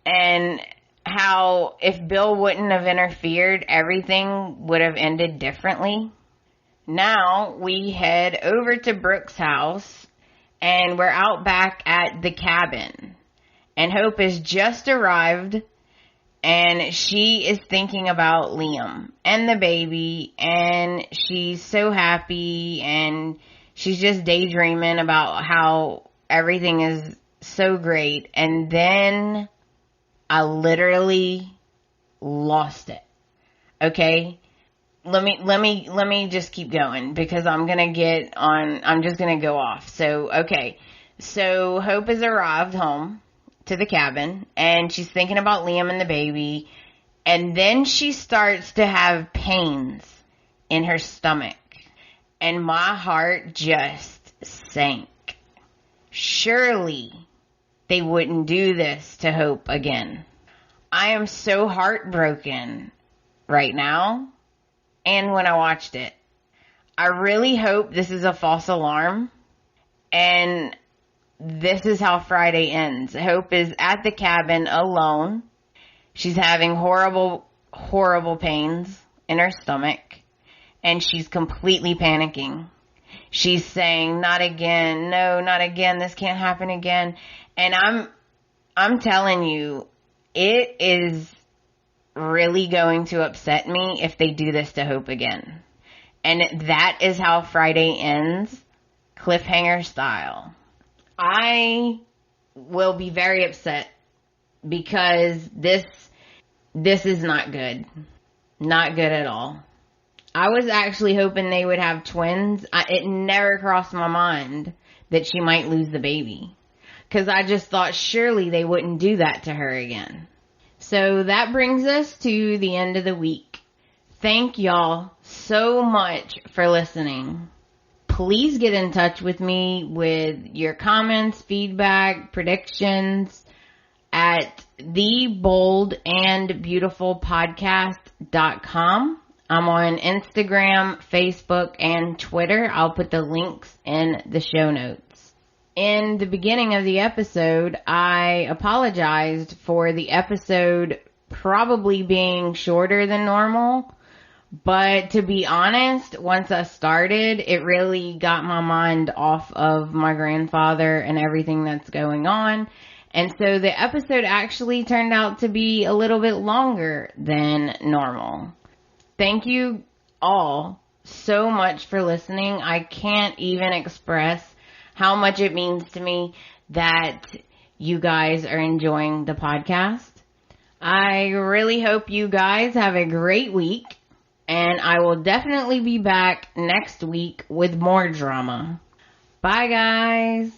And how if Bill wouldn't have interfered, everything would have ended differently. Now we head over to Brooke's house, and we're out back at the cabin. And Hope has just arrived, and she is thinking about Liam and the baby, and she's so happy, and she's just daydreaming about how everything is so great. And then I literally lost it. Okay? Let me just keep going because I'm just gonna go off. So, okay. So Hope has arrived home to the cabin and she's thinking about Liam and the baby, and then she starts to have pains in her stomach, and my heart just sank. Surely they wouldn't do this to Hope again. I am so heartbroken right now. And when I watched it, I really hope this is a false alarm. And this is how Friday ends. Hope is at the cabin alone. She's having horrible, horrible pains in her stomach. And she's completely panicking. She's saying, not again. No, not again. This can't happen again. And I'm telling you, it is really going to upset me if they do this to Hope again. And that is how Friday ends, cliffhanger style. I will be very upset because this is not good. Not good at all. I was actually hoping they would have twins. It never crossed my mind that she might lose the baby, because I just thought surely they wouldn't do that to her again. So that brings us to the end of the week. Thank y'all so much for listening. Please get in touch with me with your comments, feedback, predictions at theboldandbeautifulpodcast.com. I'm on Instagram, Facebook, and Twitter. I'll put the links in the show notes. In the beginning of the episode, I apologized for the episode probably being shorter than normal. But to be honest, once I started, it really got my mind off of my grandfather and everything that's going on. And so the episode actually turned out to be a little bit longer than normal. Thank you all so much for listening. I can't even express how much it means to me that you guys are enjoying the podcast. I really hope you guys have a great week, and I will definitely be back next week with more drama. Bye, guys.